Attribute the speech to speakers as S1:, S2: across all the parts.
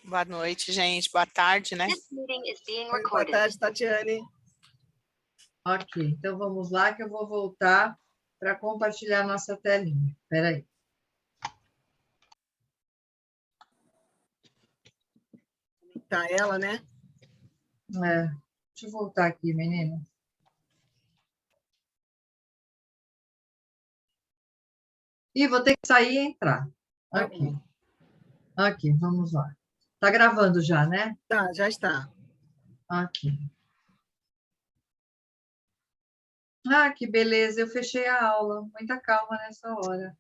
S1: Boa noite, gente. Boa tarde, né?
S2: Boa tarde, Tatiane.
S3: Ok, então vamos lá que eu vou voltar para compartilhar nossa telinha. Espera aí.
S2: Tá ela, né?
S3: Deixa eu voltar aqui, menina. Ih, vou ter que sair e entrar. Ok, vamos lá. Tá gravando já, né?
S2: Tá, já está.
S3: Ok. Ah, que beleza, eu fechei a aula. Muita calma nessa hora.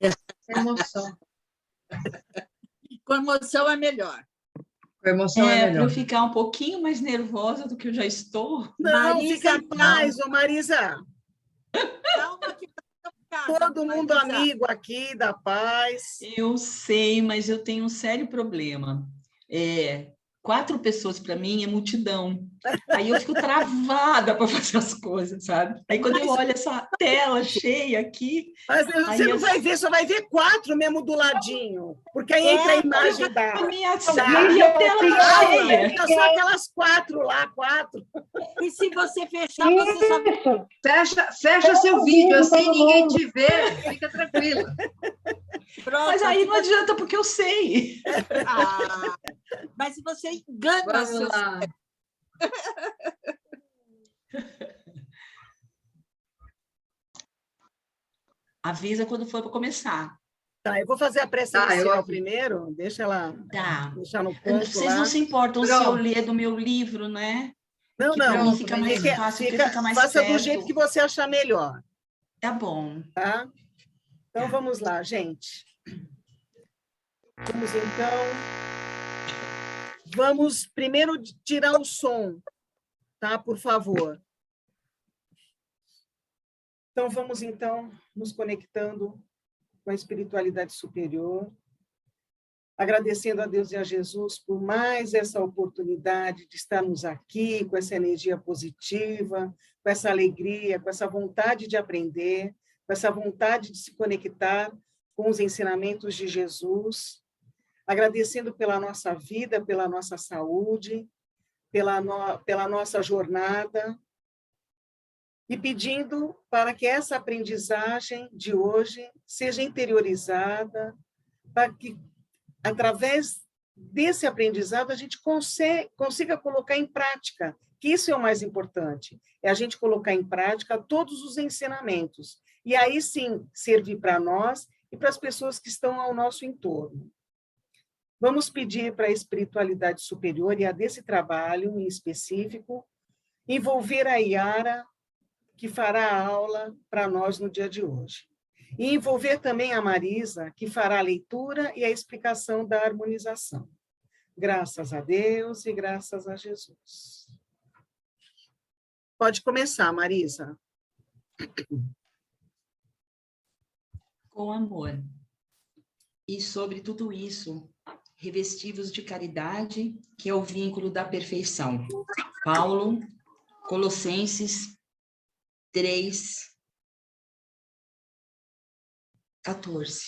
S3: Emoção.
S4: Com emoção é melhor.
S3: Com emoção é
S5: Para
S3: melhor.
S5: eu ficar um pouquinho mais nervosa do que eu já estou.
S2: Não,
S4: Marisa,
S2: fica em paz, ô Marisa.
S4: Calma que vai ficar,
S2: Todo mundo
S4: Marisa.
S2: amigo aqui, da paz.
S5: Eu sei, mas eu tenho um sério problema. 4 pessoas para mim é multidão. Aí eu fico travada para fazer as coisas, sabe? Aí quando eu olho essa tela cheia aqui...
S2: Mas você não vai ver, só vai ver 4 mesmo do ladinho. Porque aí entra a imagem da...
S5: A minha
S2: tela
S5: tá cheia.
S2: Fica só aquelas 4 lá, 4.
S4: E se você fechar, você só...
S3: Fecha seu vídeo, assim ninguém te vê. Fica tranquila.
S4: Pronto,
S5: Mas aí não adianta, porque eu sei.
S4: Mas se você engana
S3: Vamos
S4: seus...
S3: lá.
S5: Avisa quando for para começar.
S2: Tá, eu vou fazer a prece inicial primeiro. Deixa ela deixar no ponto
S5: Vocês
S2: lá.
S5: não se importam se eu ler do meu livro, né?
S2: Não,
S5: Que para
S2: não.
S5: mim fica mais fácil, porque fica mais
S2: faça
S5: perto.
S2: do jeito que você achar melhor.
S5: Tá bom.
S2: Tá? Então, vamos lá, gente. Vamos primeiro tirar o som, tá? Por favor. Então, vamos, nos conectando com a espiritualidade superior, agradecendo a Deus e a Jesus por mais essa oportunidade de estarmos aqui, com essa energia positiva, com essa alegria, com essa vontade de aprender, com essa vontade de se conectar com os ensinamentos de Jesus, agradecendo pela nossa vida, pela nossa saúde, pela nossa jornada, e pedindo para que essa aprendizagem de hoje seja interiorizada, para que, através desse aprendizado, a gente consiga colocar em prática, que isso é o mais importante, é a gente colocar em prática todos os ensinamentos, e aí sim servir para nós e para as pessoas que estão ao nosso entorno. Vamos pedir para a espiritualidade superior e a desse trabalho em específico, envolver a Yara, que fará a aula para nós no dia de hoje. E envolver também a Marisa, que fará a leitura e a explicação da harmonização. Graças a Deus e graças a Jesus. Pode começar, Marisa.
S5: Com amor. E sobre tudo isso, revestivos de caridade, que é o vínculo da perfeição. Paulo, Colossenses 3, 14.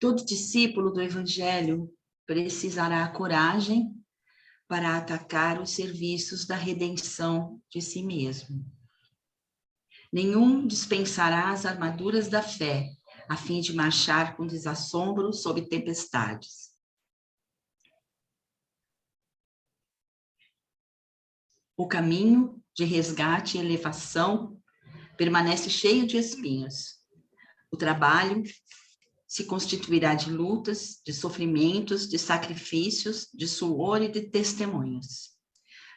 S5: Todo discípulo do Evangelho precisará coragem para atacar os serviços da redenção de si mesmo. Nenhum dispensará as armaduras da fé, a fim de marchar com desassombro sob tempestades. O caminho de resgate e elevação permanece cheio de espinhos. O trabalho se constituirá de lutas, de sofrimentos, de sacrifícios, de suor e de testemunhos.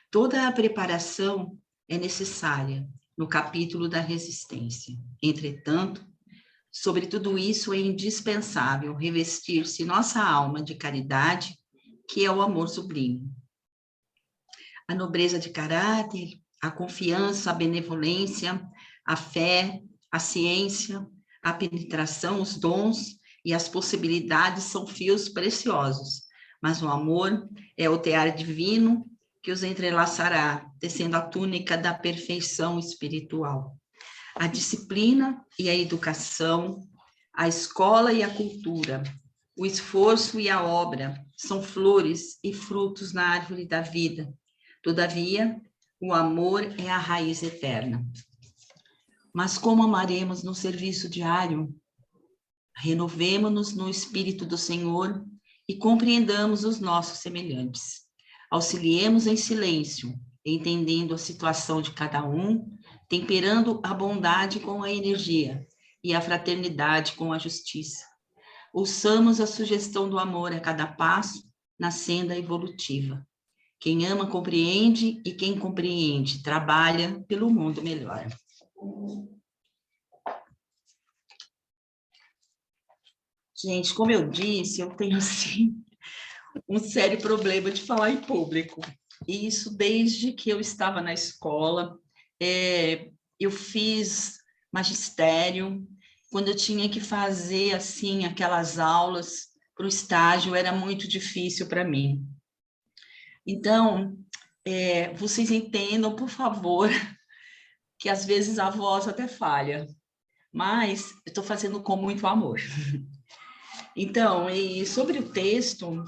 S5: Toda a preparação é necessária no capítulo da resistência. Entretanto, sobre tudo isso é indispensável revestir-se nossa alma de caridade, que é o amor sublime. A nobreza de caráter, a confiança, a benevolência, a fé, a ciência, a penetração, os dons e as possibilidades são fios preciosos, mas o amor é o tear divino que os entrelaçará, tecendo a túnica da perfeição espiritual. A disciplina e a educação, a escola e a cultura, O esforço e a obra são flores e frutos na árvore da vida. Todavia, o amor é a raiz eterna. Mas como amaremos no serviço diário? Renovemo-nos no Espírito do Senhor e compreendamos os nossos semelhantes. Auxiliemos em silêncio, entendendo a situação de cada um, temperando a bondade com a energia e a fraternidade com a justiça. Ouçamos a sugestão do amor a cada passo na senda evolutiva. Quem ama compreende e quem compreende trabalha pelo mundo melhor. Gente, como eu disse, eu tenho, assim, um sério problema de falar em público. E isso desde que eu estava na escola. Eu fiz magistério. Quando eu tinha que fazer, assim, aquelas aulas para o estágio, era muito difícil para mim. Então, vocês entendam, por favor, que às vezes a voz até falha, mas eu estou fazendo com muito amor. Então, e sobre o texto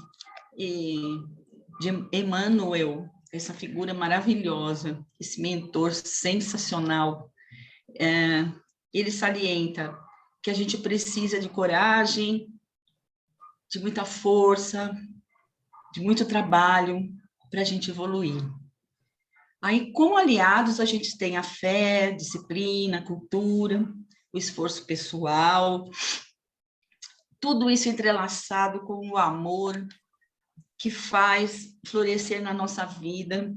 S5: de Emmanuel, essa figura maravilhosa, esse mentor sensacional, ele salienta que a gente precisa de coragem, de muita força, de muito trabalho para a gente evoluir. Aí, como aliados, a gente tem a fé, disciplina, cultura, o esforço pessoal, tudo isso entrelaçado com o amor que faz florescer na nossa vida,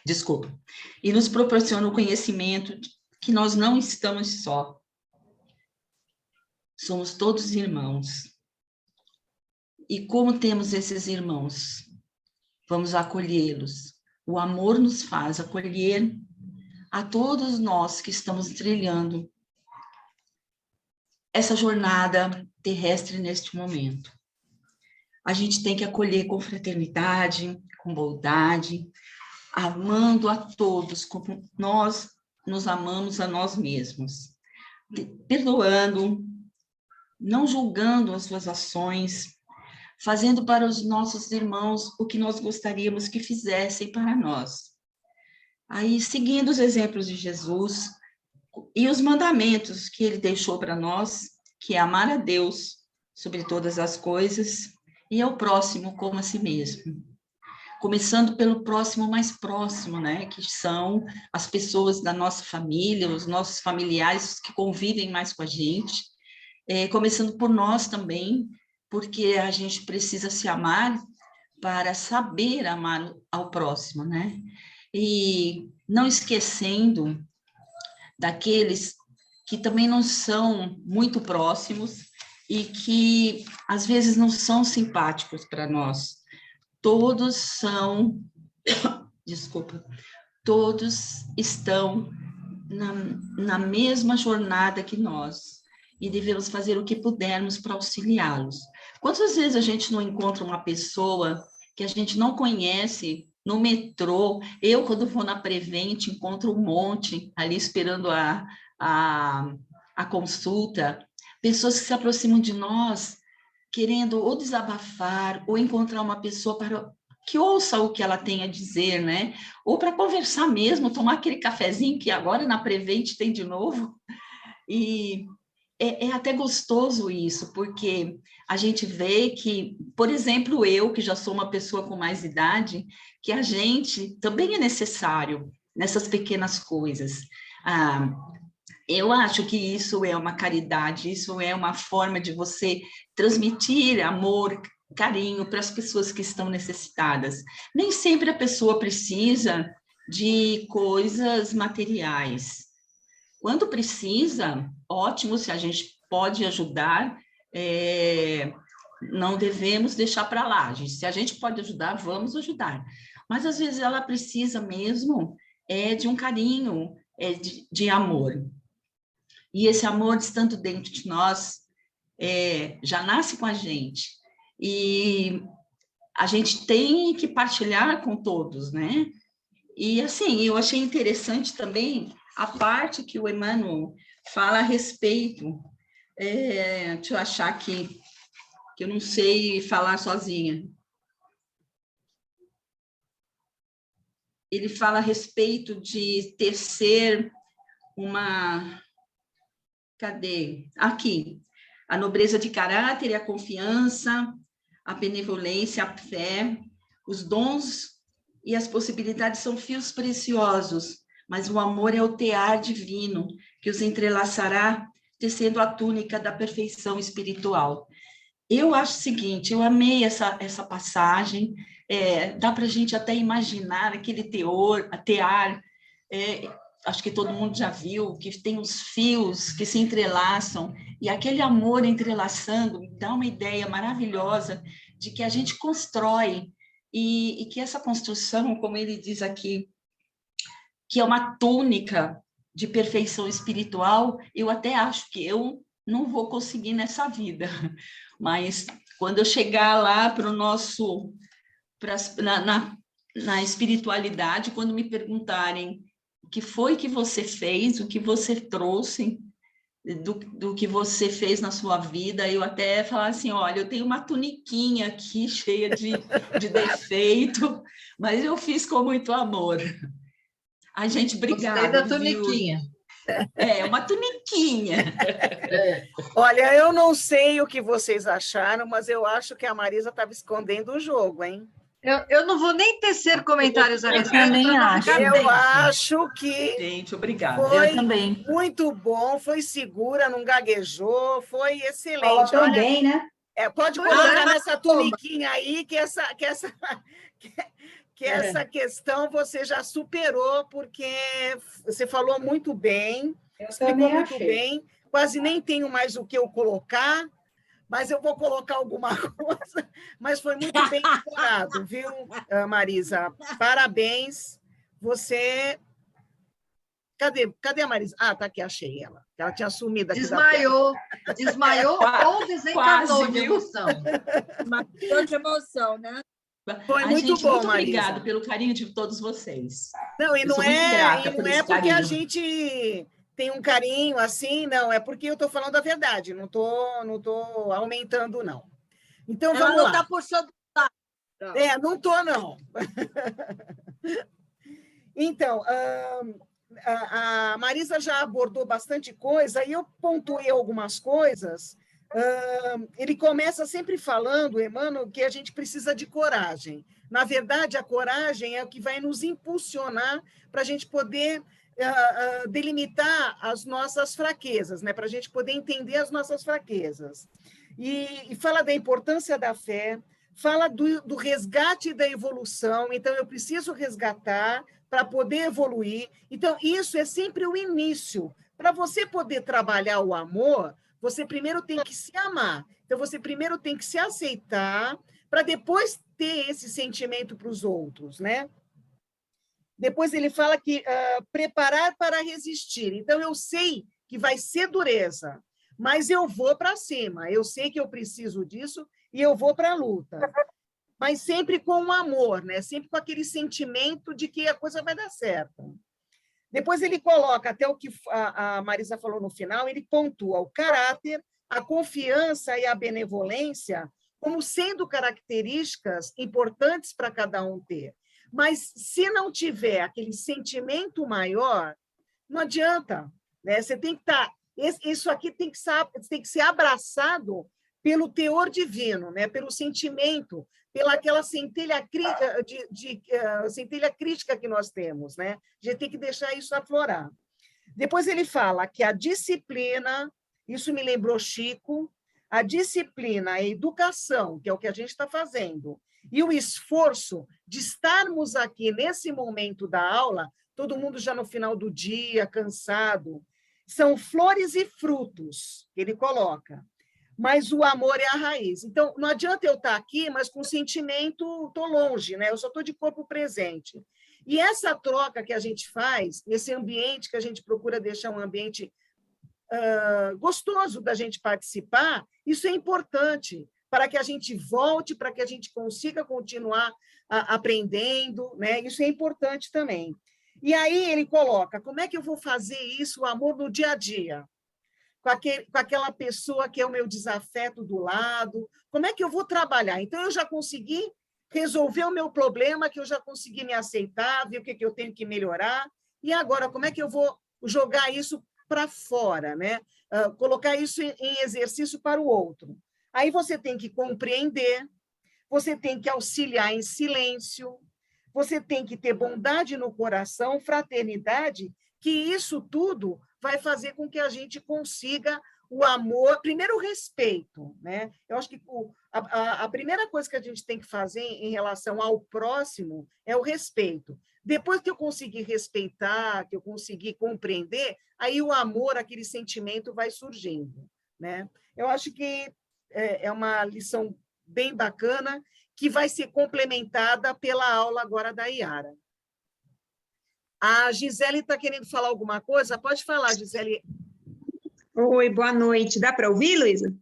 S5: desculpa, e nos proporciona o conhecimento que nós não estamos só. Somos todos irmãos. E como temos esses irmãos? Vamos acolhê-los. O amor nos faz acolher a todos nós que estamos trilhando essa jornada terrestre neste momento. A gente tem que acolher com fraternidade, com bondade, amando a todos como nós nos amamos a nós mesmos, perdoando, não julgando as suas ações, fazendo para os nossos irmãos o que nós gostaríamos que fizessem para nós. Aí, seguindo os exemplos de Jesus e os mandamentos que ele deixou para nós, que é amar a Deus sobre todas as coisas e ao próximo como a si mesmo. Começando pelo próximo mais próximo, né? Que são as pessoas da nossa família, os nossos familiares que convivem mais com a gente. Começando por nós também, porque a gente precisa se amar para saber amar ao próximo, né? E não esquecendo daqueles que também não são muito próximos e que, às vezes, não são simpáticos para nós. Todos são, desculpa, todos estão na mesma jornada que nós e devemos fazer o que pudermos para auxiliá-los. Quantas vezes a gente não encontra uma pessoa que a gente não conhece no metrô? Eu, quando vou na Prevent, encontro um monte ali esperando a consulta, pessoas que se aproximam de nós, querendo ou desabafar, ou encontrar uma pessoa para que ouça o que ela tem a dizer, né? Ou para conversar mesmo, tomar aquele cafezinho que agora na Prevent tem de novo. E é até gostoso isso, porque a gente vê que, por exemplo, eu, que já sou uma pessoa com mais idade, que a gente também é necessário nessas pequenas coisas. Eu acho que isso é uma caridade, isso é uma forma de você transmitir amor, carinho para as pessoas que estão necessitadas. Nem sempre a pessoa precisa de coisas materiais. Quando precisa, ótimo, se a gente pode ajudar, não devemos deixar para lá. Se a gente pode ajudar, vamos ajudar. Mas, às vezes, ela precisa mesmo de um carinho, de amor. E esse amor, estando dentro de nós, já nasce com a gente. E a gente tem que partilhar com todos, né? E, assim, eu achei interessante também a parte que o Emmanuel fala a respeito, deixa eu achar aqui, que eu não sei falar sozinha. Ele fala a respeito de tecer uma... Cadê? Aqui. A nobreza de caráter e a confiança, a benevolência, a fé, os dons e as possibilidades são fios preciosos, mas o amor é o tear divino que os entrelaçará, tecendo a túnica da perfeição espiritual. Eu acho o seguinte, eu amei essa passagem, dá para a gente até imaginar aquele tear, acho que todo mundo já viu, que tem os fios que se entrelaçam, e aquele amor entrelaçando dá uma ideia maravilhosa de que a gente constrói, e que essa construção, como ele diz aqui, que é uma túnica de perfeição espiritual, eu até acho que eu não vou conseguir nessa vida, mas quando eu chegar lá para o nosso... na espiritualidade, quando me perguntarem o que foi que você fez, o que você trouxe, do que você fez na sua vida, eu até falar assim, olha, eu tenho uma tuniquinha aqui cheia de defeito, mas eu fiz com muito amor. Ai, gente, obrigada.
S3: Gostei da tuniquinha.
S5: Uma tuniquinha.
S2: Olha, eu não sei o que vocês acharam, mas eu acho que a Marisa estava escondendo o jogo, hein?
S3: Eu não vou nem tecer comentários a respeito.
S4: Eu também acho.
S2: Eu acho que
S5: Gente, obrigada.
S2: foi
S4: Eu também.
S2: muito bom, foi segura, não gaguejou, foi
S6: Fala
S2: excelente.
S6: tão
S2: Olha,
S6: bem, né?
S2: pode
S3: Pois
S2: colocar
S3: é.
S2: nessa tuniquinha aí que essa questão você já superou, porque você falou muito bem,
S6: Eu
S2: explicou
S6: também
S2: muito
S6: achei.
S2: bem, quase nem tenho mais o que eu colocar, mas eu vou colocar alguma coisa, mas foi muito bem explorado, viu, Marisa? Parabéns, você... Cadê a Marisa? Ah, tá aqui, achei ela. Ela tinha sumido aqui da tela.
S3: Desmaiou ou desencarnou
S5: Quase,
S3: de
S5: viu?
S3: emoção.
S4: Matou de emoção, né?
S2: Foi
S5: Ai,
S2: muito
S5: gente,
S2: bom,
S5: muito
S2: Marisa.
S5: obrigada pelo carinho de todos vocês.
S2: Não, e
S5: Eu
S2: não
S5: sou muito grata
S2: e
S5: por
S2: não
S5: esse
S2: é porque a
S5: carinho.
S2: gente tem um carinho assim, não, é porque eu estou falando a verdade, não tô aumentando, não. Então,
S4: Ela
S2: vamos
S4: não
S2: lá.
S4: está puxando.
S2: Não estou, não. Então, a Marisa já abordou bastante coisa, e eu pontuei algumas coisas. Ele começa sempre falando, Emmanuel, que a gente precisa de coragem. Na verdade, a coragem é o que vai nos impulsionar para a gente poder delimitar as nossas fraquezas, né? Para a gente poder entender as nossas fraquezas. E fala da importância da fé, fala do resgate e da evolução. Então, eu preciso resgatar para poder evoluir. Então, isso é sempre o início. Para você poder trabalhar o amor, você primeiro tem que se amar. Então, você primeiro tem que se aceitar para depois ter esse sentimento para os outros, né? Depois ele fala que preparar para resistir. Então, eu sei que vai ser dureza, mas eu vou para cima. Eu sei que eu preciso disso e eu vou para a luta. Mas sempre com o amor, né? Sempre com aquele sentimento de que a coisa vai dar certo. Depois ele coloca, até o que a Marisa falou no final, ele pontua o caráter, a confiança e a benevolência como sendo características importantes para cada um ter. Mas se não tiver aquele sentimento maior, não adianta, né? Você tem que estar... Isso aqui tem que ser abraçado pelo teor divino, né? Pelo sentimento, pela aquela centelha crítica que nós temos, né? A gente tem que deixar isso aflorar. Depois ele fala que a disciplina, isso me lembrou Chico, a disciplina, a educação, que é o que a gente está fazendo, e o esforço de estarmos aqui nesse momento da aula, todo mundo já no final do dia, cansado, são flores e frutos que ele coloca. Mas o amor é a raiz. Então, não adianta eu estar aqui, mas com sentimento estou longe, né? Eu só estou de corpo presente. E essa troca que a gente faz, esse ambiente que a gente procura deixar um ambiente gostoso da gente participar, isso é importante para que a gente volte, para que a gente consiga continuar aprendendo, né? Isso é importante também. E aí ele coloca, como é que eu vou fazer isso, o amor no dia a dia? com aquela pessoa que é o meu desafeto do lado? Como é que eu vou trabalhar? Então, eu já consegui resolver o meu problema, que eu já consegui me aceitar, ver o que eu tenho que melhorar, e agora, como é que eu vou jogar isso para fora, né? Colocar isso em exercício para o outro? Aí você tem que compreender, você tem que auxiliar em silêncio, você tem que ter bondade no coração, fraternidade, que isso tudo vai fazer com que a gente consiga o amor, primeiro o respeito, né? Eu acho que a primeira coisa que a gente tem que fazer em relação ao próximo é o respeito. Depois que eu conseguir respeitar, que eu conseguir compreender, aí o amor, aquele sentimento vai surgindo, né? Eu acho que é uma lição bem bacana, que vai ser complementada pela aula agora da Iara. A Gisele está querendo falar alguma coisa? Pode falar, Gisele.
S6: Oi, boa noite. Dá para ouvir, Luísa?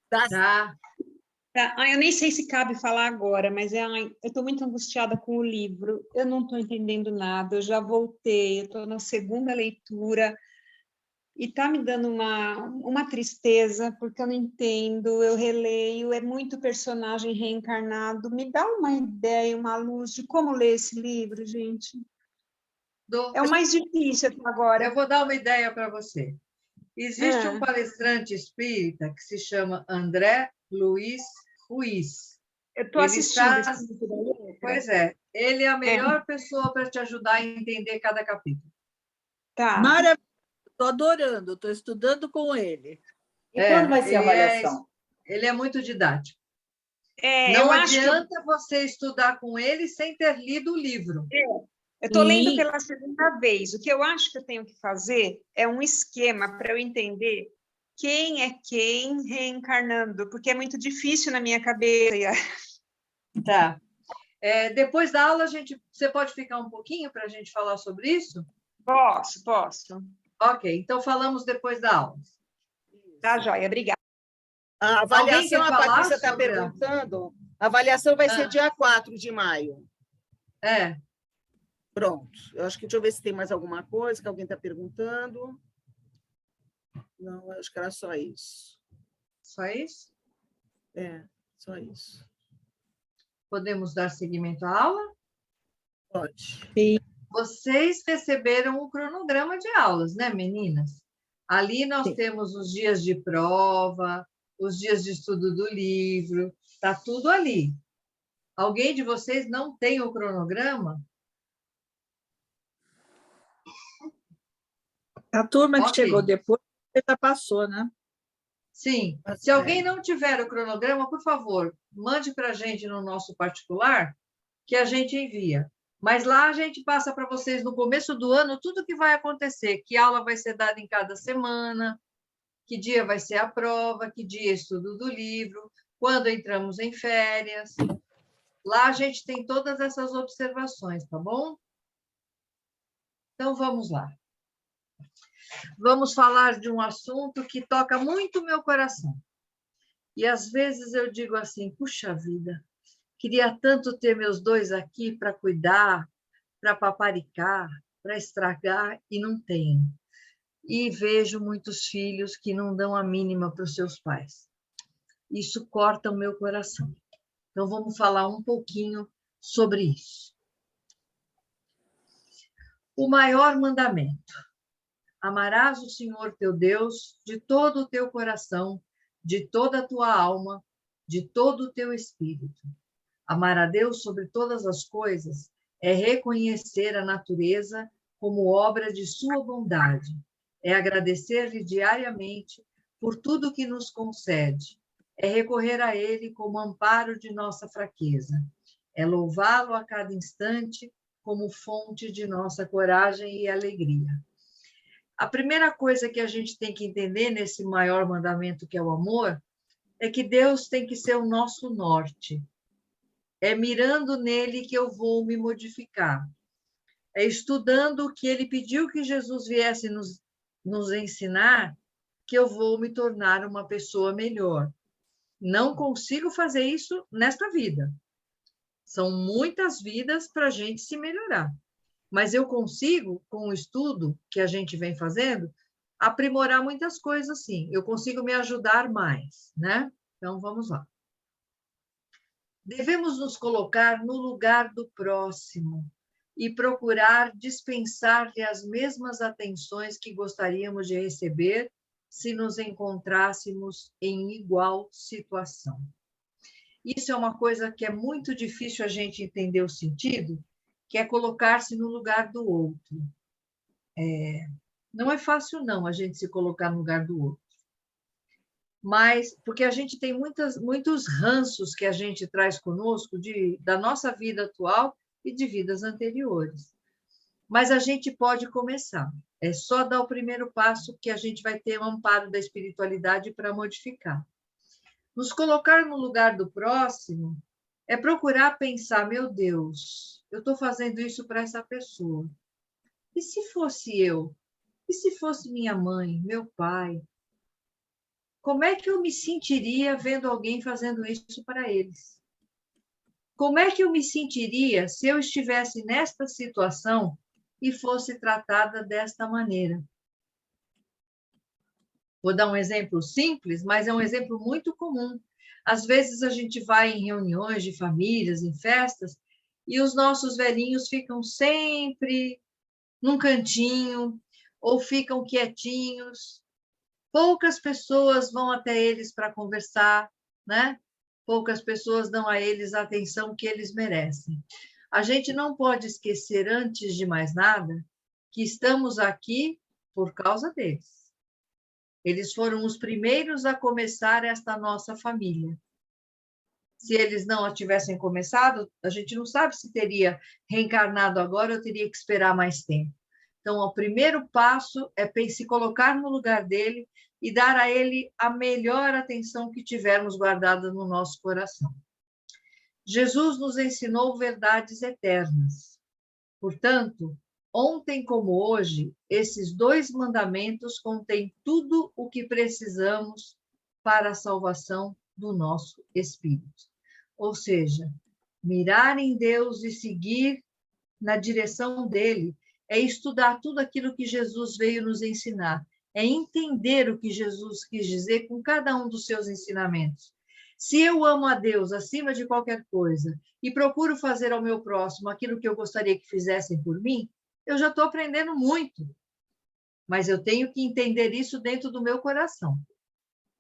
S3: Tá.
S6: Tá. Eu nem sei se cabe falar agora, mas eu estou muito angustiada com o livro. Eu não estou entendendo nada. Eu já voltei, eu estou na segunda leitura e está me dando uma tristeza, porque eu não entendo. Eu releio, é muito personagem reencarnado. Me dá uma ideia, uma luz de como ler esse livro, gente. É o mais difícil até agora.
S3: Eu vou dar uma ideia para você. Existe um palestrante espírita que se chama André Luiz Ruiz.
S6: Eu estou assistindo.
S3: Pois é, ele é a melhor pessoa para te ajudar a entender cada capítulo.
S4: Tá. Maravilha, estou adorando, estou estudando com ele.
S7: E quando vai ser a avaliação?
S3: Ele é muito didático.
S6: Não
S3: adianta você estudar com ele sem ter lido o livro.
S6: Eu estou lendo pela segunda vez. O que eu acho que eu tenho que fazer é um esquema para eu entender quem é quem reencarnando, porque é muito difícil na minha cabeça.
S3: Tá. Depois da aula, você pode ficar um pouquinho para a gente falar sobre isso?
S6: Posso.
S3: Ok, então falamos depois da aula.
S6: Tá, joia, obrigada.
S2: A avaliação, a Patrícia está perguntando, a avaliação vai ser dia 4 de maio. Pronto. Eu acho que, deixa eu ver se tem mais alguma coisa que alguém está perguntando. Não, acho que era só isso.
S3: Só isso?
S2: Só isso.
S3: Podemos dar seguimento à aula?
S2: Pode.
S4: Sim.
S3: Vocês receberam o cronograma de aulas, né, meninas? Ali nós temos os dias de prova, os dias de estudo do livro, está tudo ali. Alguém de vocês não tem o cronograma?
S4: A turma que chegou depois já passou, né?
S3: Sim. Se alguém não tiver o cronograma, por favor, mande para a gente no nosso particular, que a gente envia. Mas lá a gente passa para vocês, no começo do ano, tudo o que vai acontecer, que aula vai ser dada em cada semana, que dia vai ser a prova, que dia é estudo do livro, quando entramos em férias. Lá a gente tem todas essas observações, tá bom? Então, vamos lá. Vamos falar de um assunto que toca muito o meu coração. E, às vezes, eu digo assim, puxa vida, queria tanto ter meus dois aqui para cuidar, para paparicar, para estragar, e não tenho. E vejo muitos filhos que não dão a mínima para os seus pais. Isso corta o meu coração. Então, vamos falar um pouquinho sobre isso. O maior mandamento. Amarás o Senhor teu Deus de todo o teu coração, de toda a tua alma, de todo o teu espírito. Amar a Deus sobre todas as coisas é reconhecer a natureza como obra de sua bondade, é agradecer-lhe diariamente por tudo que nos concede, é recorrer a Ele como amparo de nossa fraqueza, é louvá-lo a cada instante como fonte de nossa coragem e alegria. A primeira coisa que a gente tem que entender nesse maior mandamento que é o amor, é que Deus tem que ser o nosso norte. É mirando nele que eu vou me modificar. É estudando o que ele pediu que Jesus viesse nos ensinar, que eu vou me tornar uma pessoa melhor. Não consigo fazer isso nesta vida. São muitas vidas para a gente se melhorar. Mas eu consigo, com o estudo que a gente vem fazendo, aprimorar muitas coisas, sim. Eu consigo me ajudar mais, né? Então, vamos lá. Devemos nos colocar no lugar do próximo e procurar dispensar-lhe as mesmas atenções que gostaríamos de receber se nos encontrássemos em igual situação. Isso é uma coisa que é muito difícil a gente entender o sentido, que é colocar-se no lugar do outro. Não é fácil, não, a gente se colocar no lugar do outro. Mas, porque a gente tem muitos ranços que a gente traz conosco da nossa vida atual e de vidas anteriores. Mas a gente pode começar. É só dar o primeiro passo que a gente vai ter um amparo da espiritualidade para modificar. Nos colocar no lugar do próximo é procurar pensar, meu Deus, eu estou fazendo isso para essa pessoa. E se fosse eu? E se fosse minha mãe, meu pai? Como é que eu me sentiria vendo alguém fazendo isso para eles? Como é que eu me sentiria se eu estivesse nesta situação e fosse tratada desta maneira? Vou dar um exemplo simples, mas é um exemplo muito comum. Às vezes a gente vai em reuniões de famílias, em festas, e os nossos velhinhos ficam sempre num cantinho ou ficam quietinhos. Poucas pessoas vão até eles para conversar, né? Poucas pessoas dão a eles a atenção que eles merecem. A gente não pode esquecer, antes de mais nada, que estamos aqui por causa deles. Eles foram os primeiros a começar esta nossa família. Se eles não a tivessem começado, a gente não sabe se teria reencarnado agora ou teria que esperar mais tempo. Então, o primeiro passo é se colocar no lugar dele e dar a ele a melhor atenção que tivermos guardada no nosso coração. Jesus nos ensinou verdades eternas. Portanto, ontem como hoje, esses 2 mandamentos contêm tudo o que precisamos para a salvação do nosso espírito. Ou seja, mirar em Deus e seguir na direção dele é estudar tudo aquilo que Jesus veio nos ensinar, é entender o que Jesus quis dizer com cada um dos seus ensinamentos. Se eu amo a Deus acima de qualquer coisa e procuro fazer ao meu próximo aquilo que eu gostaria que fizessem por mim, eu já estou aprendendo muito. Mas eu tenho que entender isso dentro do meu coração.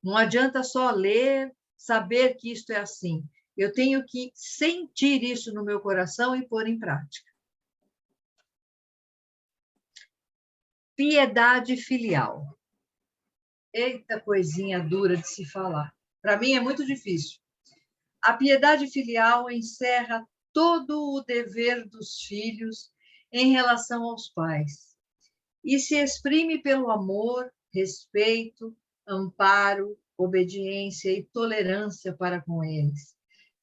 S3: Não adianta só ler, saber que isto é assim. Eu tenho que sentir isso no meu coração e pôr em prática. Piedade filial. Eita, coisinha dura de se falar. Para mim é muito difícil. A piedade filial encerra todo o dever dos filhos em relação aos pais e se exprime pelo amor, respeito, amparo, obediência e tolerância para com eles,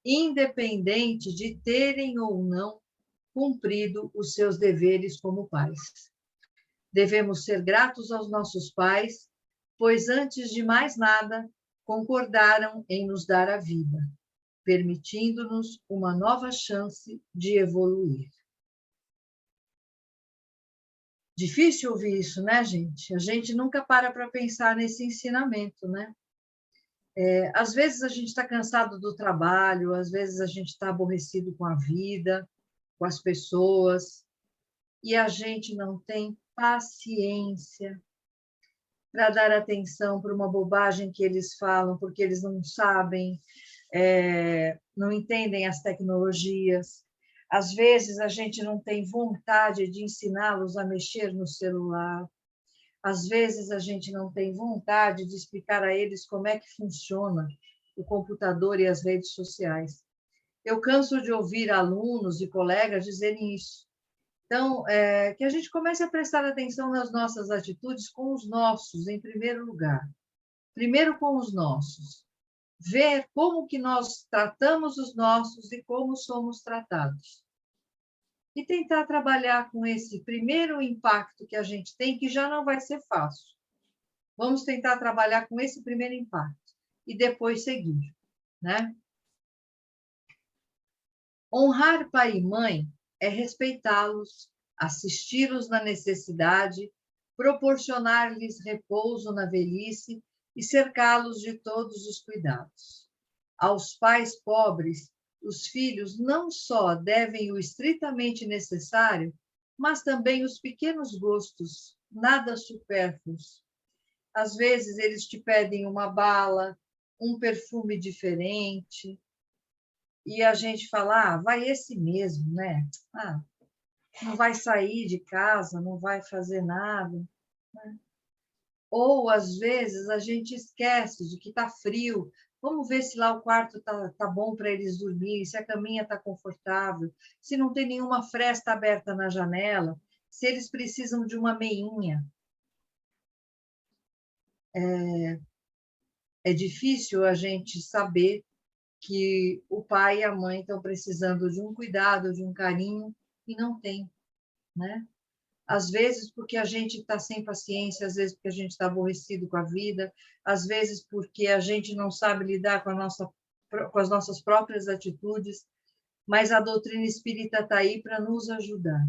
S3: independente de terem ou não cumprido os seus deveres como pais. Devemos ser gratos aos nossos pais, pois antes de mais nada, concordaram em nos dar a vida, permitindo-nos uma nova chance de evoluir. Difícil ouvir isso, né, gente? A gente nunca para pensar nesse ensinamento, né? Às vezes a gente está cansado do trabalho, às vezes a gente está aborrecido com a vida, com as pessoas, e a gente não tem paciência para dar atenção para uma bobagem que eles falam, porque eles não sabem, não entendem as tecnologias. Às vezes, a gente não tem vontade de ensiná-los a mexer no celular. Às vezes, a gente não tem vontade de explicar a eles como é que funciona o computador e as redes sociais. Eu canso de ouvir alunos e colegas dizerem isso. Então, que a gente comece a prestar atenção nas nossas atitudes com os nossos, em primeiro lugar. Primeiro com os nossos. Ver como que nós tratamos os nossos e como somos tratados. E tentar trabalhar com esse primeiro impacto que a gente tem, que já não vai ser fácil. Vamos tentar trabalhar com esse primeiro impacto e depois seguir, né? Honrar pai e mãe é respeitá-los, assisti-los na necessidade, proporcionar-lhes repouso na velhice e cercá-los de todos os cuidados. Aos pais pobres, os filhos não só devem o estritamente necessário, mas também os pequenos gostos, nada supérfluos. Às vezes eles te pedem uma bala, um perfume diferente, e a gente fala, vai esse mesmo, né? Não vai sair de casa, não vai fazer nada. Né? Ou, às vezes, a gente esquece de que está frio. Vamos ver se lá o quarto tá bom para eles dormirem, se a caminha está confortável, se não tem nenhuma fresta aberta na janela, se eles precisam de uma meinha. É difícil a gente saber que o pai e a mãe estão precisando de um cuidado, de um carinho, e não tem, né? Às vezes porque a gente está sem paciência, às vezes porque a gente está aborrecido com a vida, às vezes porque a gente não sabe lidar com as nossas próprias atitudes, mas a doutrina espírita está aí para nos ajudar,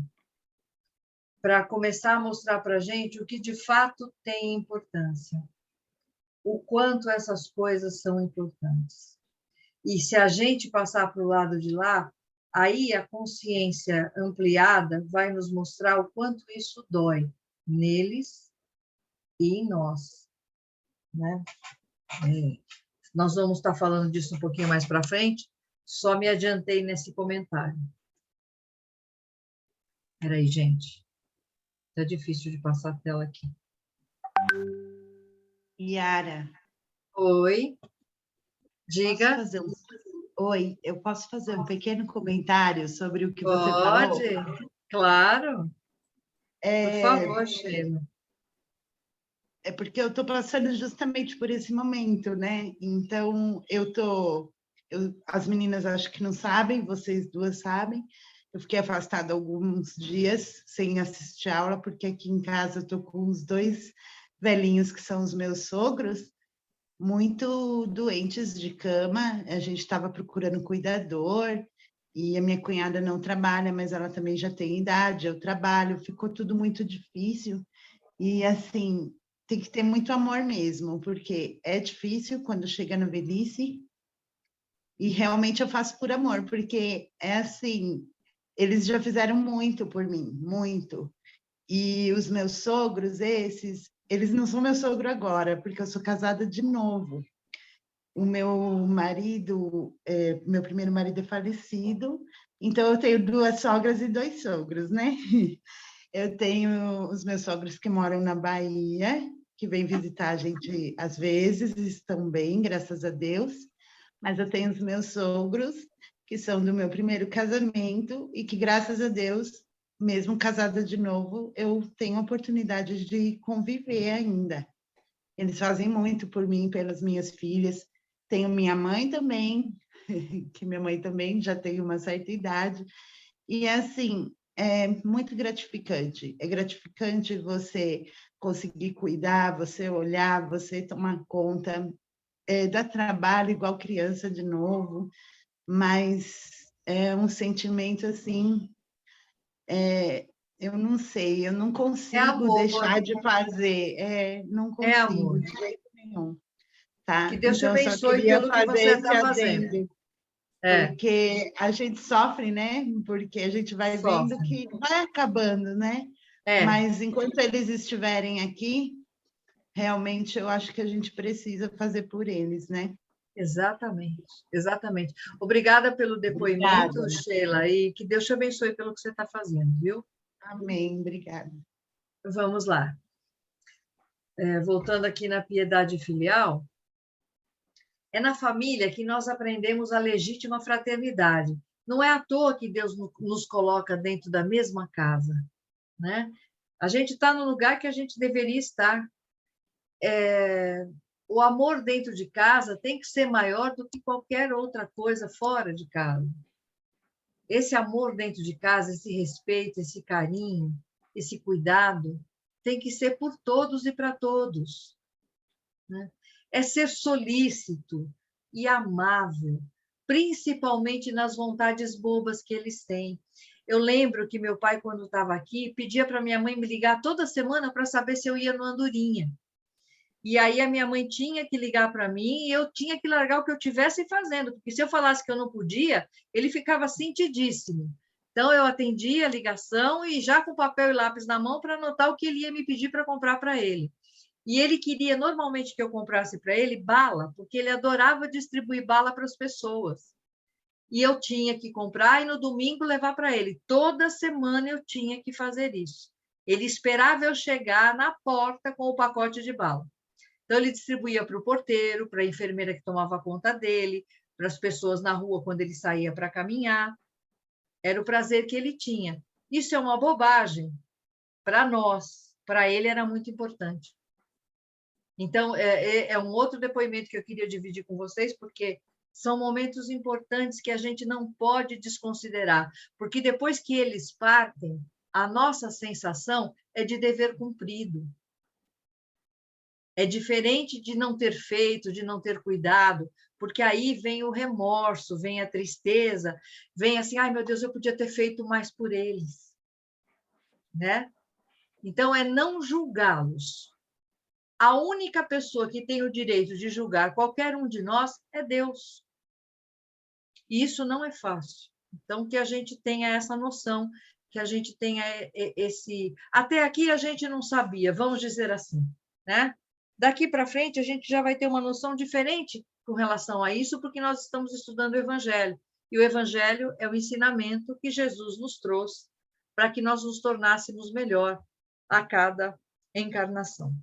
S3: para começar a mostrar para a gente o que de fato tem importância, o quanto essas coisas são importantes. E se a gente passar para o lado de lá, aí a consciência ampliada vai nos mostrar o quanto isso dói neles e em nós, né? Nós vamos estar falando disso um pouquinho mais para frente, só me adiantei nesse comentário. Espera aí, gente. Tá difícil de passar a tela aqui.
S8: Yara.
S3: Oi. Diga.
S8: Oi, eu posso fazer um pequeno comentário sobre o que você falou?
S3: Pode, claro. Por favor, Sheila.
S8: É porque eu estou passando justamente por esse momento, né? Então, as meninas acho que não sabem, vocês duas sabem, eu fiquei afastada alguns dias sem assistir a aula, porque aqui em casa eu estou com os 2 velhinhos que são os meus sogros, muito doentes de cama, a gente estava procurando cuidador, e a minha cunhada não trabalha, mas ela também já tem idade, eu trabalho, ficou tudo muito difícil, e assim, tem que ter muito amor mesmo, porque é difícil quando chega na velhice, e realmente eu faço por amor, porque é assim, eles já fizeram muito por mim, muito, e os meus sogros, eles não são meu sogro agora, porque eu sou casada de novo. O meu marido, meu primeiro marido é falecido, então eu tenho 2 sogras e 2 sogros, né? Eu tenho os meus sogros que moram na Bahia, que vêm visitar a gente às vezes, estão bem, graças a Deus, mas eu tenho os meus sogros, que são do meu primeiro casamento, e que, graças a Deus, mesmo casada de novo, eu tenho a oportunidade de conviver ainda. Eles fazem muito por mim, pelas minhas filhas. Tenho minha mãe também, que minha mãe também já tem uma certa idade. E, assim, é muito gratificante. É gratificante você conseguir cuidar, você olhar, você tomar conta, dar trabalho igual criança de novo, mas é um sentimento, assim, eu não sei, eu não consigo deixar de fazer, não consigo de jeito nenhum, tá?
S3: Que Deus te
S8: Então,
S3: abençoe
S8: só queria
S3: pelo que
S8: fazer
S3: você está
S8: esse
S3: fazendo.
S8: adendo, porque a gente sofre, né? Porque a gente vai vendo que vai acabando, né? Mas enquanto eles estiverem aqui, realmente eu acho que a gente precisa fazer por eles, né?
S3: Exatamente, exatamente. Obrigada pelo depoimento,
S8: Obrigada.
S3: Sheila, e que Deus te abençoe pelo que você está fazendo, viu?
S8: Amém, obrigada.
S3: Vamos lá. Voltando aqui na piedade filial, é na família que nós aprendemos a legítima fraternidade. Não é à toa que Deus nos coloca dentro da mesma casa, né? A gente está no lugar que a gente deveria estar. O amor dentro de casa tem que ser maior do que qualquer outra coisa fora de casa. Esse amor dentro de casa, esse respeito, esse carinho, esse cuidado, tem que ser por todos e para todos, né? É ser solícito e amável, principalmente nas vontades bobas que eles têm. Eu lembro que meu pai, quando estava aqui, pedia para minha mãe me ligar toda semana para saber se eu ia no Andorinha. E aí a minha mãe tinha que ligar para mim e eu tinha que largar o que eu estivesse fazendo, porque se eu falasse que eu não podia, ele ficava sentidíssimo. Então, eu atendia a ligação e já com papel e lápis na mão para anotar o que ele ia me pedir para comprar para ele. E ele queria normalmente que eu comprasse para ele bala, porque ele adorava distribuir bala para as pessoas. E eu tinha que comprar e no domingo levar para ele. Toda semana eu tinha que fazer isso. Ele esperava eu chegar na porta com o pacote de bala. Então, ele distribuía para o porteiro, para a enfermeira que tomava conta dele, para as pessoas na rua quando ele saía para caminhar. Era o prazer que ele tinha. Isso é uma bobagem para nós, para ele era muito importante. Então, é um outro depoimento que eu queria dividir com vocês, porque são momentos importantes que a gente não pode desconsiderar, porque depois que eles partem, a nossa sensação é de dever cumprido. É diferente de não ter feito, de não ter cuidado, porque aí vem o remorso, vem a tristeza, vem assim, ai meu Deus, eu podia ter feito mais por eles, né? Então, é não julgá-los. A única pessoa que tem o direito de julgar qualquer um de nós é Deus. E isso não é fácil. Então, que a gente tenha essa noção, que a gente tenha esse... Até aqui a gente não sabia, vamos dizer assim, né? Daqui para frente, a gente já vai ter uma noção diferente com relação a isso, porque nós estamos estudando o Evangelho. E o Evangelho é o ensinamento que Jesus nos trouxe para que nós nos tornássemos melhor a cada encarnação.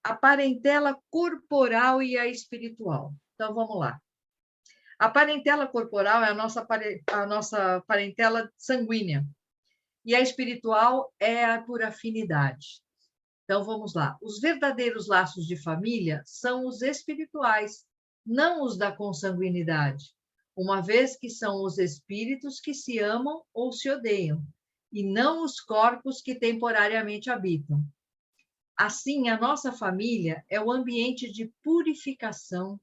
S3: A parentela corporal e a espiritual. Então, vamos lá. A parentela corporal é a nossa parentela sanguínea. E a espiritual é por afinidade. Então, vamos lá. Os verdadeiros laços de família são os espirituais, não os da consanguinidade, uma vez que são os espíritos que se amam ou se odeiam, e não os corpos que temporariamente habitam. Assim, a nossa família é o ambiente de purificação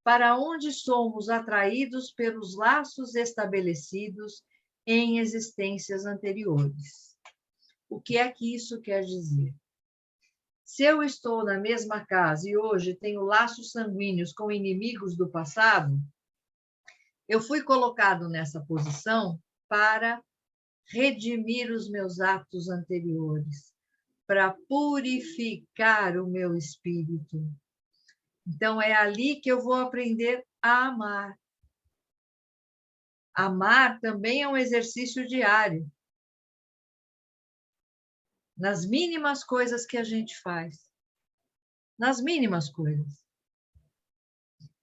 S3: para onde somos atraídos pelos laços estabelecidos em existências anteriores. O que é que isso quer dizer? Se eu estou na mesma casa e hoje tenho laços sanguíneos com inimigos do passado, eu fui colocado nessa posição para redimir os meus atos anteriores, para purificar o meu espírito. Então, é ali que eu vou aprender a amar. Amar também é um exercício diário. Nas mínimas coisas que a gente faz. Nas mínimas coisas.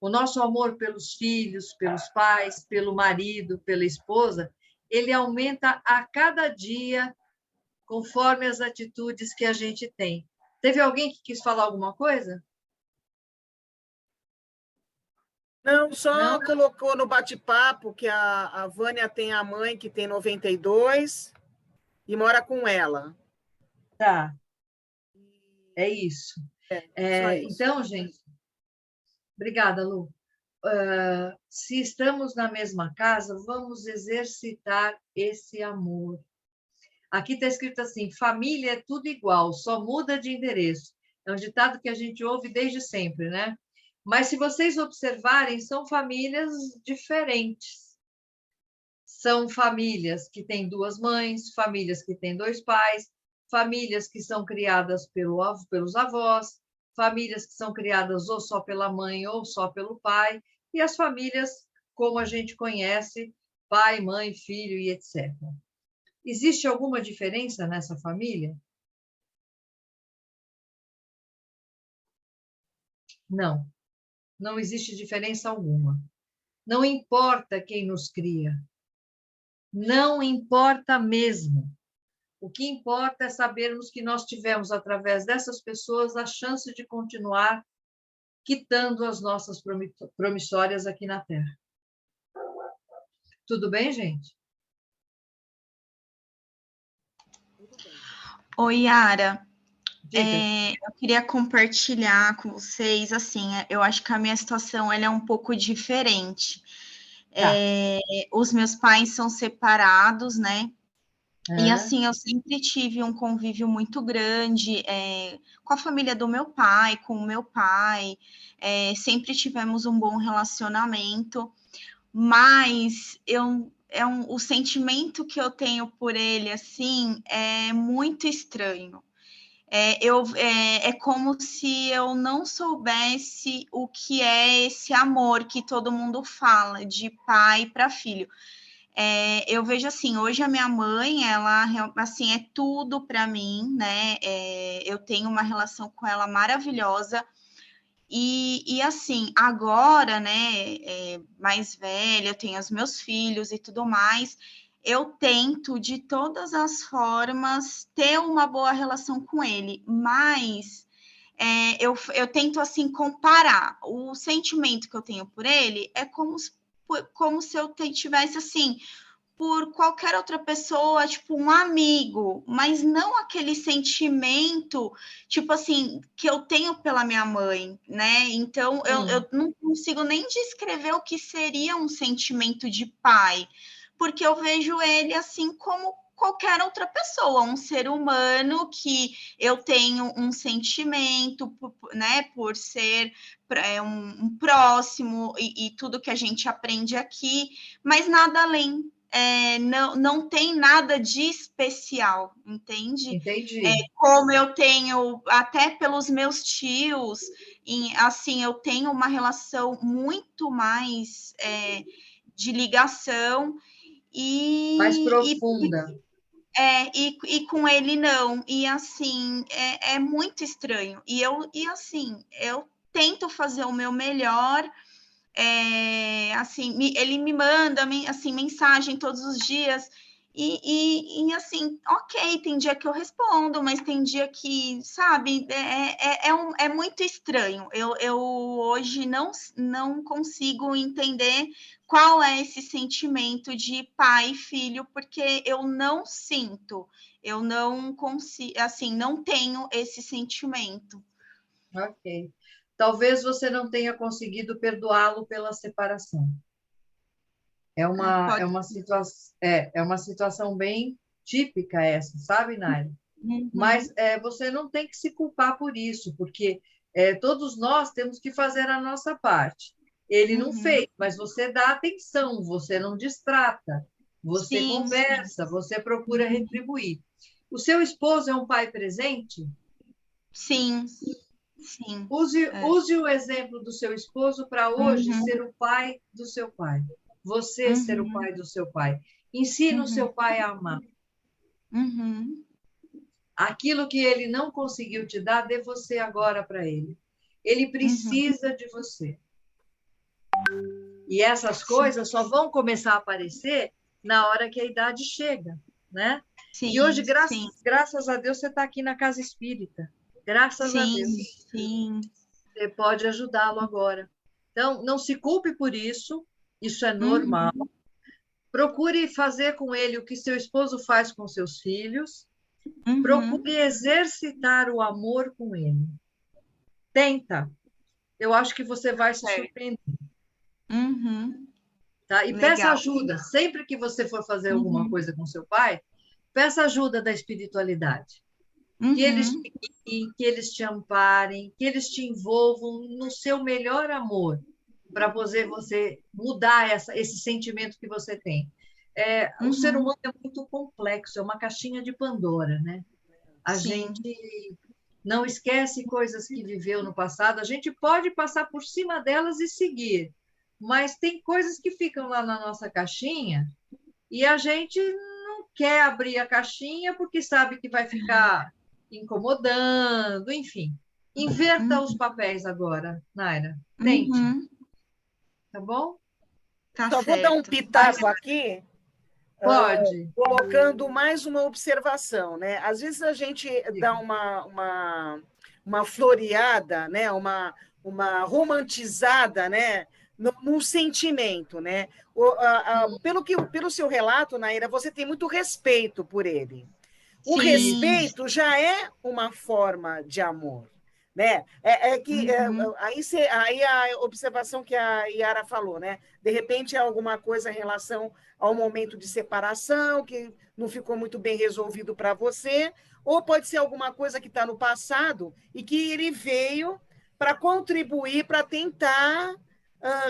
S3: O nosso amor pelos filhos, pelos pais, pelo marido, pela esposa, ele aumenta a cada dia conforme as atitudes que a gente tem. Teve alguém que quis falar alguma coisa?
S2: Não, só
S3: Não?
S2: colocou no bate-papo que a Vânia tem a mãe que tem 92 e mora com ela.
S3: Tá. É isso.
S2: Só isso.
S3: Então, gente, obrigada, Lu. Se estamos na mesma casa, vamos exercitar esse amor. Aqui está escrito assim, família é tudo igual, só muda de endereço. É um ditado que a gente ouve desde sempre, né? Mas se vocês observarem, são famílias diferentes. São famílias que têm duas mães, famílias que têm dois pais, famílias que são criadas pelos avós, famílias que são criadas ou só pela mãe ou só pelo pai, e as famílias, como a gente conhece, pai, mãe, filho e etc. Existe alguma diferença nessa família? Não, não existe diferença alguma. Não importa quem nos cria, não importa mesmo. O que importa é sabermos que nós tivemos, através dessas pessoas, a chance de continuar quitando as nossas promissórias aqui na Terra. Tudo bem, gente?
S9: Oi, Yara. Eu queria compartilhar com vocês, assim, eu acho que a minha situação ela é um pouco diferente. Os meus pais são separados, né? E
S3: É.
S9: assim, eu sempre tive um convívio muito grande com a família do meu pai, com o meu pai, sempre tivemos um bom relacionamento, mas o sentimento que eu tenho por ele, assim, é muito estranho. É como se eu não soubesse o que é esse amor que todo mundo fala, de pai para filho. Eu vejo assim, hoje a minha mãe, ela assim, é tudo para mim, né? Eu tenho uma relação com ela maravilhosa. E assim, agora, né, mais velha, eu tenho os meus filhos e tudo mais, eu tento de todas as formas ter uma boa relação com ele, mas eu tento assim comparar o sentimento que eu tenho por ele é como se eu tivesse assim por qualquer outra pessoa, tipo um amigo, mas não aquele sentimento, tipo assim, que eu tenho pela minha mãe, né? Então, eu não consigo nem descrever o que seria um sentimento de pai, porque eu vejo ele assim como qualquer outra pessoa, um ser humano que eu tenho um sentimento, né, por ser um próximo e tudo que a gente aprende aqui, mas nada além. Não tem nada de especial, entende?
S3: Entendi.
S9: Como eu tenho, até pelos meus tios, assim, eu tenho uma relação muito mais de ligação
S3: Mais
S9: e
S3: profunda.
S9: e com ele não. E assim, é muito estranho. E assim, eu tento fazer o meu melhor. Assim, ele me manda assim, mensagem todos os dias. E assim, ok, tem dia que eu respondo, mas tem dia que, sabe, é muito estranho. Eu hoje não consigo entender qual é esse sentimento de pai e filho, porque eu não sinto, eu não consigo, assim, não tenho esse sentimento.
S3: Ok. Talvez você não tenha conseguido perdoá-lo pela separação.
S9: Pode.
S3: É uma situação bem típica essa, sabe, Naira? Mas você não tem que se culpar por isso, porque todos nós temos que fazer a nossa parte. Ele não fez, mas você dá atenção, você não distrata, você
S9: Sim,
S3: conversa, você procura retribuir. O seu esposo é um pai presente?
S9: Sim, sim.
S3: Use o exemplo do seu esposo para hoje ser o pai do seu pai. Você ser o pai do seu pai. Ensina o seu pai a amar. Aquilo que ele não conseguiu te dar, dê você agora para ele. Ele precisa de você. E essas coisas só vão começar a aparecer na hora que a idade chega, né?
S9: Sim,
S3: e hoje, graças a Deus, você está aqui na Casa Espírita. Graças a Deus.
S9: Sim.
S3: Você pode ajudá-lo agora. Então, não se culpe por isso é normal. Procure fazer com ele o que seu esposo faz com seus filhos. Procure exercitar o amor com ele. Tenta. Eu acho que você vai se surpreender. Tá? E
S9: Legal.
S3: peça ajuda. Sempre que você for fazer alguma coisa com seu pai, peça ajuda da espiritualidade. Que eles te amparem, que eles te envolvam no seu melhor amor, para poder você mudar esse sentimento que você tem. O ser humano é muito complexo, é uma caixinha de Pandora, né? A gente não esquece coisas que viveu no passado, a gente pode passar por cima delas e seguir, mas tem coisas que ficam lá na nossa caixinha e a gente não quer abrir a caixinha porque sabe que vai ficar incomodando, enfim. Inverta os papéis agora, Naira. Tente. Tá bom?
S9: Tá
S2: Só
S9: certo.
S2: vou dar um pitaco aqui.
S3: Pode.
S2: Colocando mais uma observação, né? Às vezes a gente dá uma floreada, né? Uma romantizada, né? Num sentimento, né? Pelo seu relato, Naira, você tem muito respeito por ele. O respeito já é uma forma de amor, né? Aí a observação que a Yara falou, né? De repente é alguma coisa em relação ao momento de separação que não ficou muito bem resolvido para você, ou pode ser alguma coisa que está no passado e que ele veio para contribuir, para tentar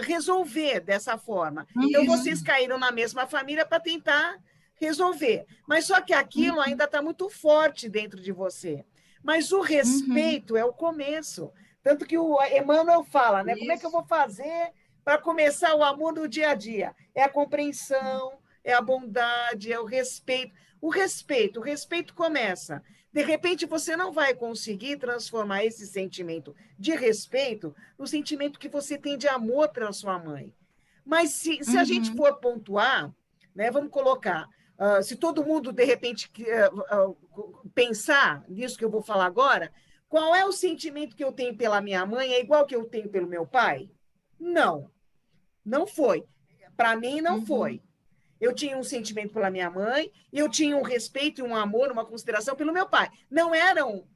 S2: resolver dessa forma. Então, vocês caíram na mesma família para tentar resolver. Mas só que aquilo ainda está muito forte dentro de você. Mas o respeito é o começo. Tanto que o Emmanuel fala, né? Como é que eu vou fazer para começar o amor no dia a dia? É a compreensão, é a bondade, é o respeito. O respeito começa. De repente, você não vai conseguir transformar esse sentimento de respeito no sentimento que você tem de amor pela sua mãe. Mas se a gente for pontuar, né, vamos colocar, se todo mundo, de repente, pensar nisso que eu vou falar agora, qual é o sentimento que eu tenho pela minha mãe? É igual que eu tenho pelo meu pai? Não. Não foi. Para mim, não foi. Eu tinha um sentimento pela minha mãe, e eu tinha um respeito, um amor, uma consideração pelo meu pai. Não eram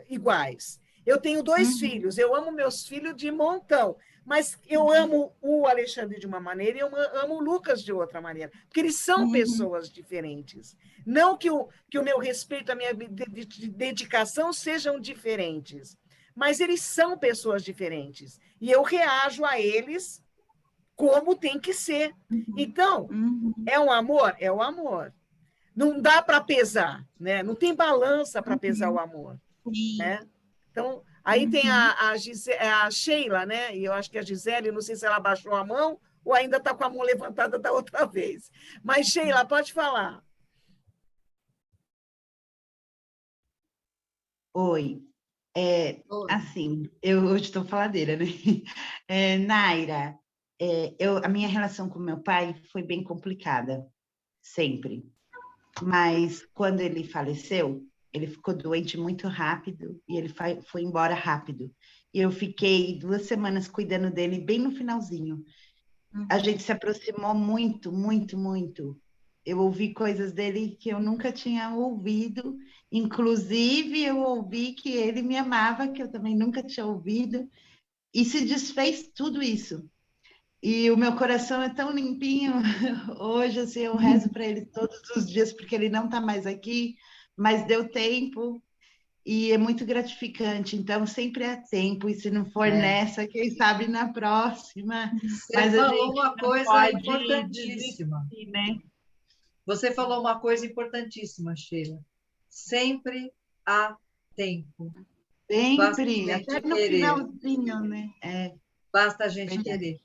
S2: iguais. Eu tenho 2 filhos, eu amo meus filhos de montão, mas eu amo o Alexandre de uma maneira e eu amo o Lucas de outra maneira, porque eles são pessoas diferentes. Não que o meu respeito, a minha dedicação sejam diferentes, mas eles são pessoas diferentes. E eu reajo a eles como tem que ser. Então, é um amor? É o amor. Não dá para pesar, né? Não tem balança para pesar o amor. Né? Então, aí tem a Sheila, né? E eu acho que a Gisele, não sei se ela baixou a mão ou ainda está com a mão levantada da outra vez. Mas, Sheila, pode falar.
S8: Oi. Assim, eu hoje estou faladeira, né? Naira, a minha relação com meu pai foi bem complicada, sempre. Mas quando ele faleceu, ele ficou doente muito rápido e ele foi embora rápido. E eu fiquei 2 semanas cuidando dele bem no finalzinho. A gente se aproximou muito, muito, muito. Eu ouvi coisas dele que eu nunca tinha ouvido. Inclusive, eu ouvi que ele me amava, que eu também nunca tinha ouvido. E se desfez tudo isso. E o meu coração é tão limpinho. Hoje, assim, eu rezo para ele todos os dias, porque ele não está mais aqui, mas deu tempo. E é muito gratificante, então sempre é tempo, e se não for nessa, quem sabe na próxima.
S3: Você falou uma coisa importantíssima.
S8: Desistir, né?
S3: Você falou uma coisa importantíssima, Sheila. Sempre há tempo.
S8: Sempre, até no finalzinho, né?
S3: Basta a gente querer.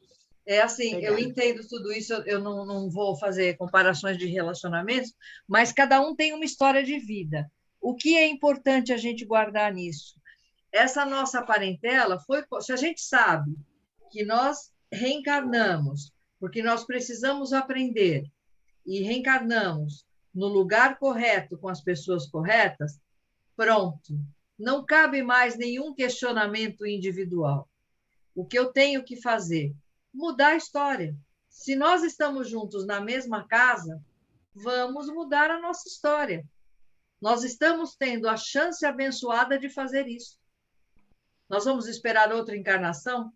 S3: É assim, eu entendo tudo isso, eu não vou fazer comparações de relacionamentos, mas cada um tem uma história de vida. O que é importante a gente guardar nisso? Essa nossa parentela se a gente sabe que nós reencarnamos, porque nós precisamos aprender, e reencarnamos no lugar correto, com as pessoas corretas, pronto. Não cabe mais nenhum questionamento individual. O que eu tenho que fazer? Mudar a história. Se nós estamos juntos na mesma casa, vamos mudar a nossa história. Nós estamos tendo a chance abençoada de fazer isso. Nós vamos esperar outra encarnação?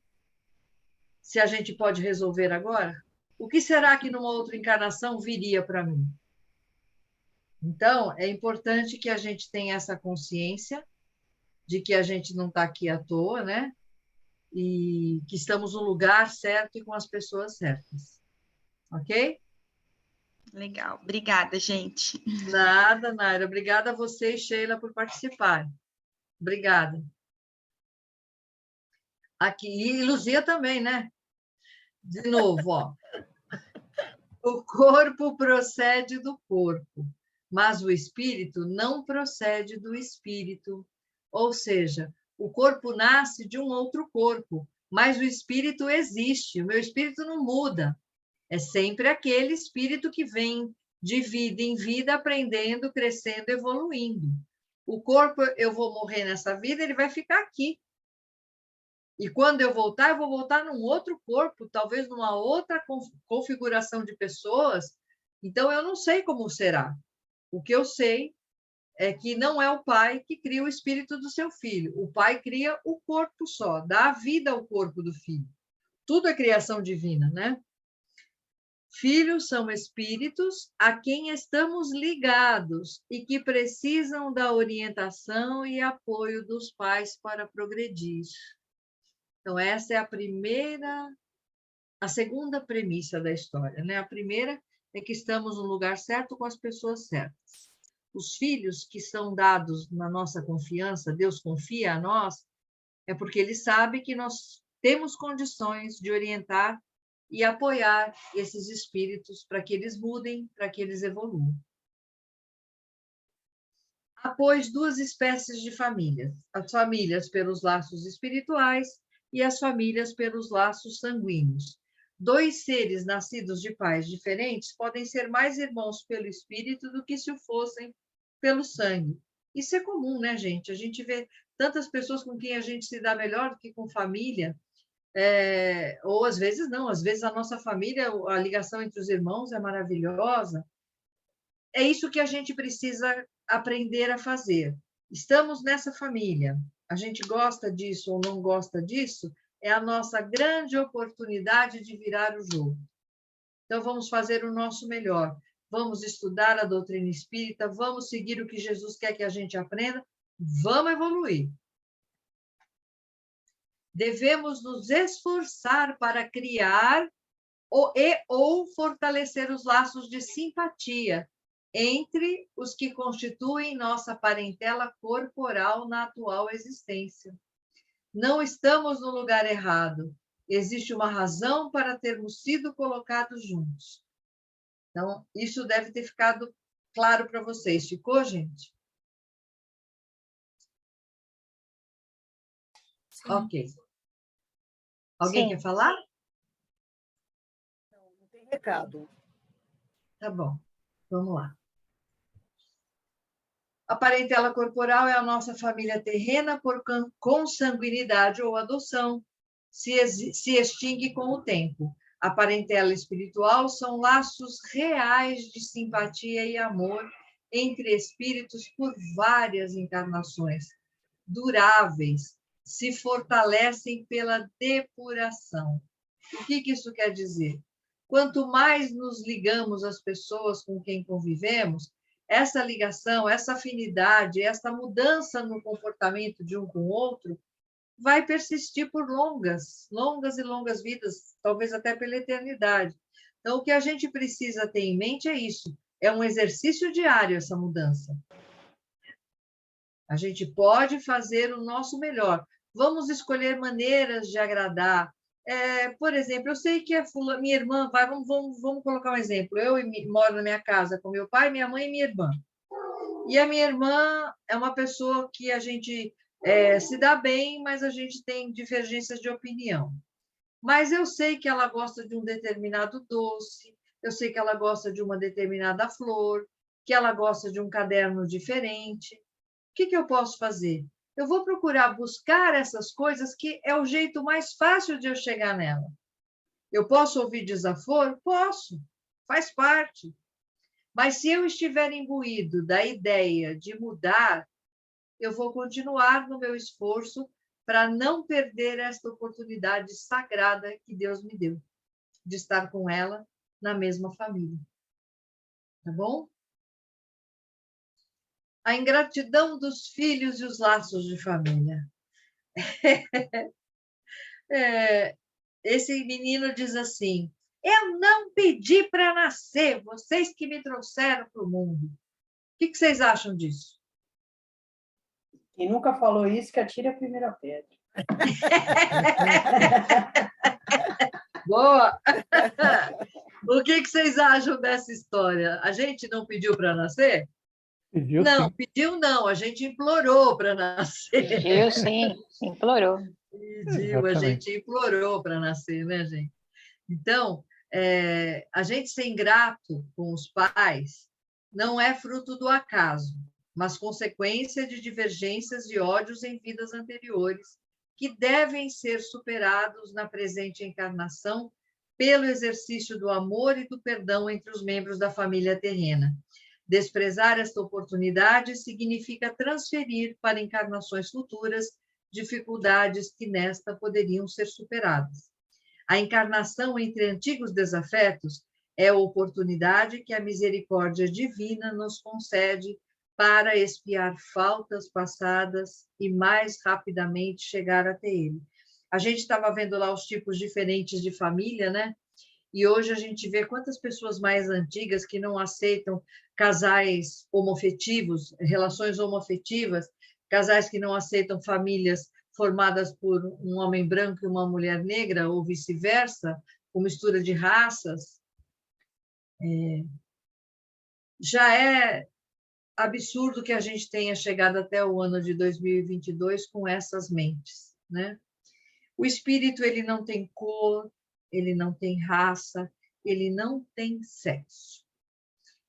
S3: Se a gente pode resolver agora? O que será que numa outra encarnação viria para mim? Então, é importante que a gente tenha essa consciência de que a gente não está aqui à toa, né? E que estamos no lugar certo e com as pessoas certas. Ok?
S9: Legal. Obrigada, gente.
S3: Nada, Naira. Obrigada a você e Sheila por participar. Obrigada. Aqui, e Luzia também, né? De novo, ó. O corpo procede do corpo, mas o espírito não procede do espírito. Ou seja, o corpo nasce de um outro corpo, mas o espírito existe. O meu espírito não muda. É sempre aquele espírito que vem de vida em vida, aprendendo, crescendo, evoluindo. O corpo, eu vou morrer nessa vida, ele vai ficar aqui. E quando eu vou voltar num outro corpo, talvez numa outra configuração de pessoas. Então, eu não sei como será. O que eu sei é que não é o pai que cria o espírito do seu filho. O pai cria o corpo só, dá vida ao corpo do filho. Tudo é criação divina, né? Filhos são espíritos a quem estamos ligados e que precisam da orientação e apoio dos pais para progredir. Então, essa é a segunda premissa da história, né? A primeira é que estamos no lugar certo com as pessoas certas. Os filhos que são dados na nossa confiança, Deus confia a nós, é porque Ele sabe que nós temos condições de orientar e apoiar esses espíritos para que eles mudem, para que eles evoluam. Há, pois, duas espécies de famílias: as famílias pelos laços espirituais e as famílias pelos laços sanguíneos. Dois seres nascidos de pais diferentes podem ser mais irmãos pelo espírito do que se o fossem pelo sangue. Isso é comum, né, gente? A gente vê tantas pessoas com quem a gente se dá melhor do que com família, ou às vezes não, às vezes a nossa família, a ligação entre os irmãos é maravilhosa. É isso que a gente precisa aprender a fazer. Estamos nessa família, a gente gosta disso ou não gosta disso, é a nossa grande oportunidade de virar o jogo. Então, vamos fazer o nosso melhor. Vamos estudar a doutrina espírita, vamos seguir o que Jesus quer que a gente aprenda, vamos evoluir. Devemos nos esforçar para criar ou fortalecer os laços de simpatia entre os que constituem nossa parentela corporal na atual existência. Não estamos no lugar errado. Existe uma razão para termos sido colocados juntos. Então, isso deve ter ficado claro para vocês. Ficou, gente? Sim. Ok. Alguém quer falar?
S2: Não tem recado.
S3: Tá bom. Vamos lá. A parentela corporal é a nossa família terrena por consanguinidade ou adoção, se extingue com o tempo. A parentela espiritual são laços reais de simpatia e amor entre espíritos por várias encarnações, duráveis, se fortalecem pela depuração. O que isso quer dizer? Quanto mais nos ligamos às pessoas com quem convivemos, essa ligação, essa afinidade, essa mudança no comportamento de um com o outro vai persistir por longas e longas vidas, talvez até pela eternidade. Então, o que a gente precisa ter em mente é isso, é um exercício diário essa mudança. A gente pode fazer o nosso melhor. Vamos escolher maneiras de agradar. Por exemplo, eu sei que minha irmã vai, vamos colocar um exemplo. Eu moro na minha casa com meu pai, minha mãe e minha irmã. E a minha irmã é uma pessoa que a gente se dá bem, mas a gente tem divergências de opinião. Mas eu sei que ela gosta de um determinado doce, eu sei que ela gosta de uma determinada flor, que ela gosta de um caderno diferente. O que eu posso fazer? Eu vou procurar buscar essas coisas, que é o jeito mais fácil de eu chegar nela. Eu posso ouvir desaforo? Posso, faz parte. Mas se eu estiver imbuído da ideia de mudar, eu vou continuar no meu esforço para não perder esta oportunidade sagrada que Deus me deu, de estar com ela na mesma família. Tá bom? A ingratidão dos filhos e os laços de família. Esse menino diz assim: eu não pedi para nascer, vocês que me trouxeram para o mundo. O que vocês acham disso?
S7: Quem nunca falou isso, que atire a primeira pedra.
S3: Boa! O que vocês acham dessa história? A gente não pediu para nascer?
S10: Pediu,
S3: não,
S10: sim.
S3: Pediu não, a gente implorou para nascer.
S11: Pediu, sim, implorou.
S3: Pediu, a gente implorou para nascer, né, gente? Então, a gente ser ingrato com os pais não é fruto do acaso, mas consequência de divergências e ódios em vidas anteriores, que devem ser superados na presente encarnação pelo exercício do amor e do perdão entre os membros da família terrena. Desprezar esta oportunidade significa transferir para encarnações futuras dificuldades que nesta poderiam ser superadas. A encarnação entre antigos desafetos é a oportunidade que a misericórdia divina nos concede para expiar faltas passadas e mais rapidamente chegar até ele. A gente estava vendo lá os tipos diferentes de família, né? E hoje a gente vê quantas pessoas mais antigas que não aceitam casais homoafetivos, relações homoafetivas, casais que não aceitam famílias formadas por um homem branco e uma mulher negra, ou vice-versa, com mistura de raças. Já é absurdo que a gente tenha chegado até o ano de 2022 com essas mentes, né? O espírito, ele não tem cor, ele não tem raça, ele não tem sexo.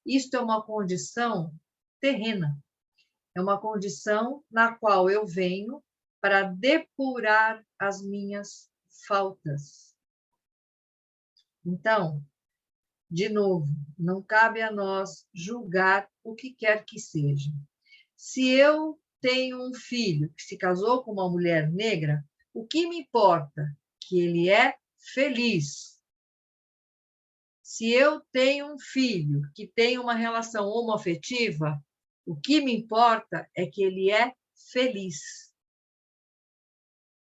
S3: Isto é uma condição terrena, é uma condição na qual eu venho para depurar as minhas faltas. Então, de novo, não cabe a nós julgar o que quer que seja. Se eu tenho um filho que se casou com uma mulher negra, o que me importa? Que ele é feliz. Se eu tenho um filho que tem uma relação homoafetiva, o que me importa é que ele é feliz.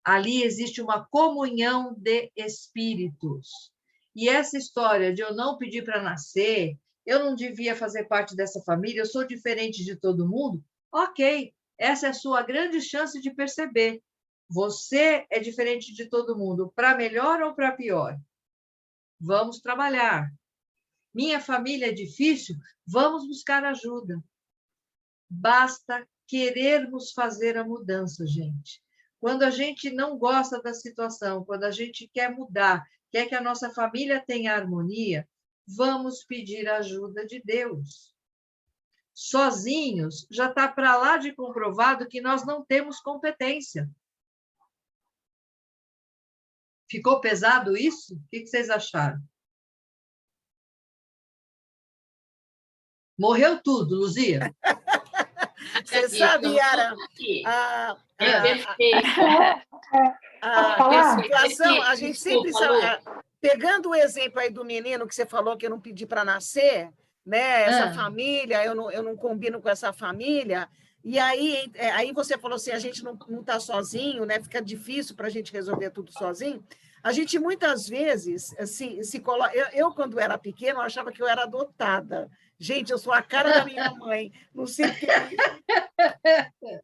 S3: Ali existe uma comunhão de espíritos. E essa história de eu não pedir para nascer, eu não devia fazer parte dessa família, eu sou diferente de todo mundo, ok, essa é a sua grande chance de perceber. Você é diferente de todo mundo, para melhor ou para pior? Vamos trabalhar. Minha família é difícil? Vamos buscar ajuda. Basta querermos fazer a mudança, gente. Quando a gente não gosta da situação, quando a gente quer mudar, quer que a nossa família tenha harmonia, vamos pedir a ajuda de Deus. Sozinhos, já está para lá de comprovado que nós não temos competência. Ficou pesado isso? O que vocês acharam? Morreu tudo, Luzia.
S2: Você sabe, Yara, a situação, a gente sempre sabe, pegando o exemplo aí do menino que você falou que eu não pedi para nascer, né? Essa família, eu não combino com essa família. E aí você falou assim, a gente não está sozinho, né? Fica difícil para a gente resolver tudo sozinho. A gente muitas vezes se coloca. Eu, quando era pequena, eu achava que eu era adotada. Gente, eu sou a cara da minha mãe. Não sei porque.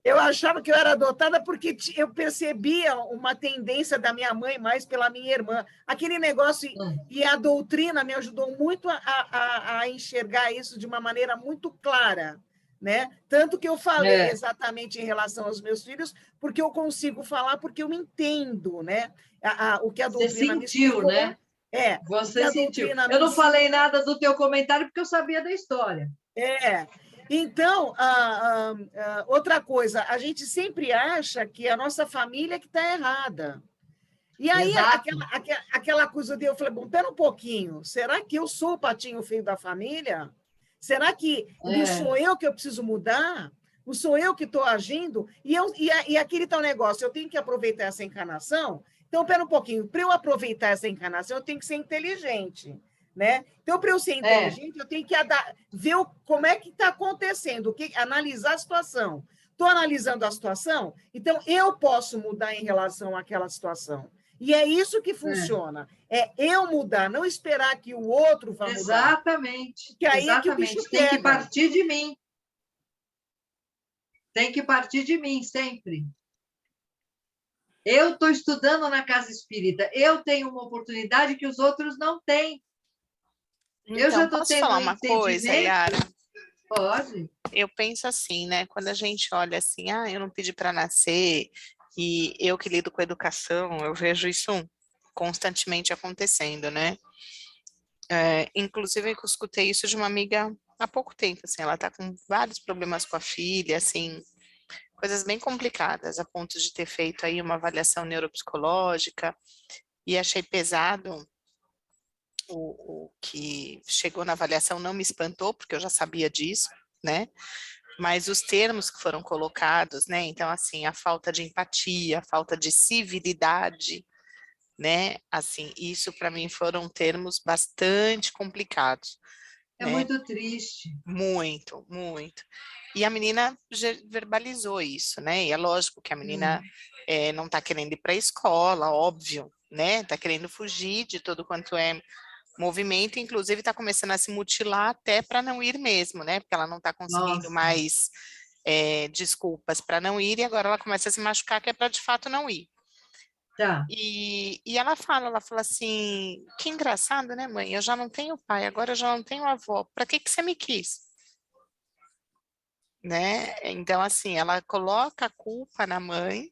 S2: Eu achava que eu era adotada porque eu percebia uma tendência da minha mãe mais pela minha irmã. Aquele negócio, e a doutrina me ajudou muito a enxergar isso de uma maneira muito clara, né? Tanto que eu falei exatamente em relação aos meus filhos, porque eu consigo falar, porque eu entendo, né? O que a doutrina me
S3: sentiu,
S2: explicou,
S3: né? Você sentiu.
S2: Eu
S3: não falei nada do teu comentário porque eu sabia da história.
S2: Então, outra coisa, a gente sempre acha que a nossa família que está errada. E aí, aquela coisa de eu falei, bom, pera um pouquinho, será que eu sou o patinho feio da família? Será que não sou eu que eu preciso mudar? Não sou eu que estou agindo? E aquele tal negócio, eu tenho que aproveitar essa encarnação? Então, pera um pouquinho, para eu aproveitar essa encarnação, eu tenho que ser inteligente, né? Então, para eu ser inteligente, eu tenho que ver como é que está acontecendo, analisar a situação. Estou analisando a situação, então eu posso mudar em relação àquela situação. E é isso que funciona. É eu mudar, não esperar que o outro vá mudar.
S3: Exatamente.
S2: Porque aí é que o bicho
S3: tem
S2: pega.
S3: que partir de mim. Tem que partir de mim, sempre. Eu estou estudando na casa espírita. Eu tenho uma oportunidade que os outros não têm.
S1: Então,
S3: eu já estou
S1: posso
S3: tendo
S1: falar uma coisa, Yara?
S3: Pode.
S1: Eu penso assim, né? Quando a gente olha assim, eu não pedi para nascer, e eu que lido com educação, eu vejo isso constantemente acontecendo, né? Inclusive, eu escutei isso de uma amiga há pouco tempo, assim, ela está com vários problemas com a filha, assim, coisas bem complicadas, a ponto de ter feito aí uma avaliação neuropsicológica, e achei pesado o que chegou na avaliação não me espantou, porque eu já sabia disso, né? Mas os termos que foram colocados, né? Então, assim, a falta de empatia, a falta de civilidade, né? Assim, isso para mim foram termos bastante complicados,
S3: É
S1: né?
S3: muito triste.
S1: Muito, muito. E a menina verbalizou isso, né? E é lógico que a menina não está querendo ir para a escola, óbvio, né? Está querendo fugir de tudo quanto é movimento, inclusive está começando a se mutilar até para não ir mesmo, né? Porque ela não está conseguindo
S3: Nossa.
S1: mais desculpas para não ir, e agora ela começa a se machucar, que é para de fato não ir.
S3: Tá.
S1: E ela fala assim, que engraçado, né, mãe? Eu já não tenho pai, agora eu já não tenho avó. Para que você me quis? Né? Então, assim, ela coloca a culpa na mãe,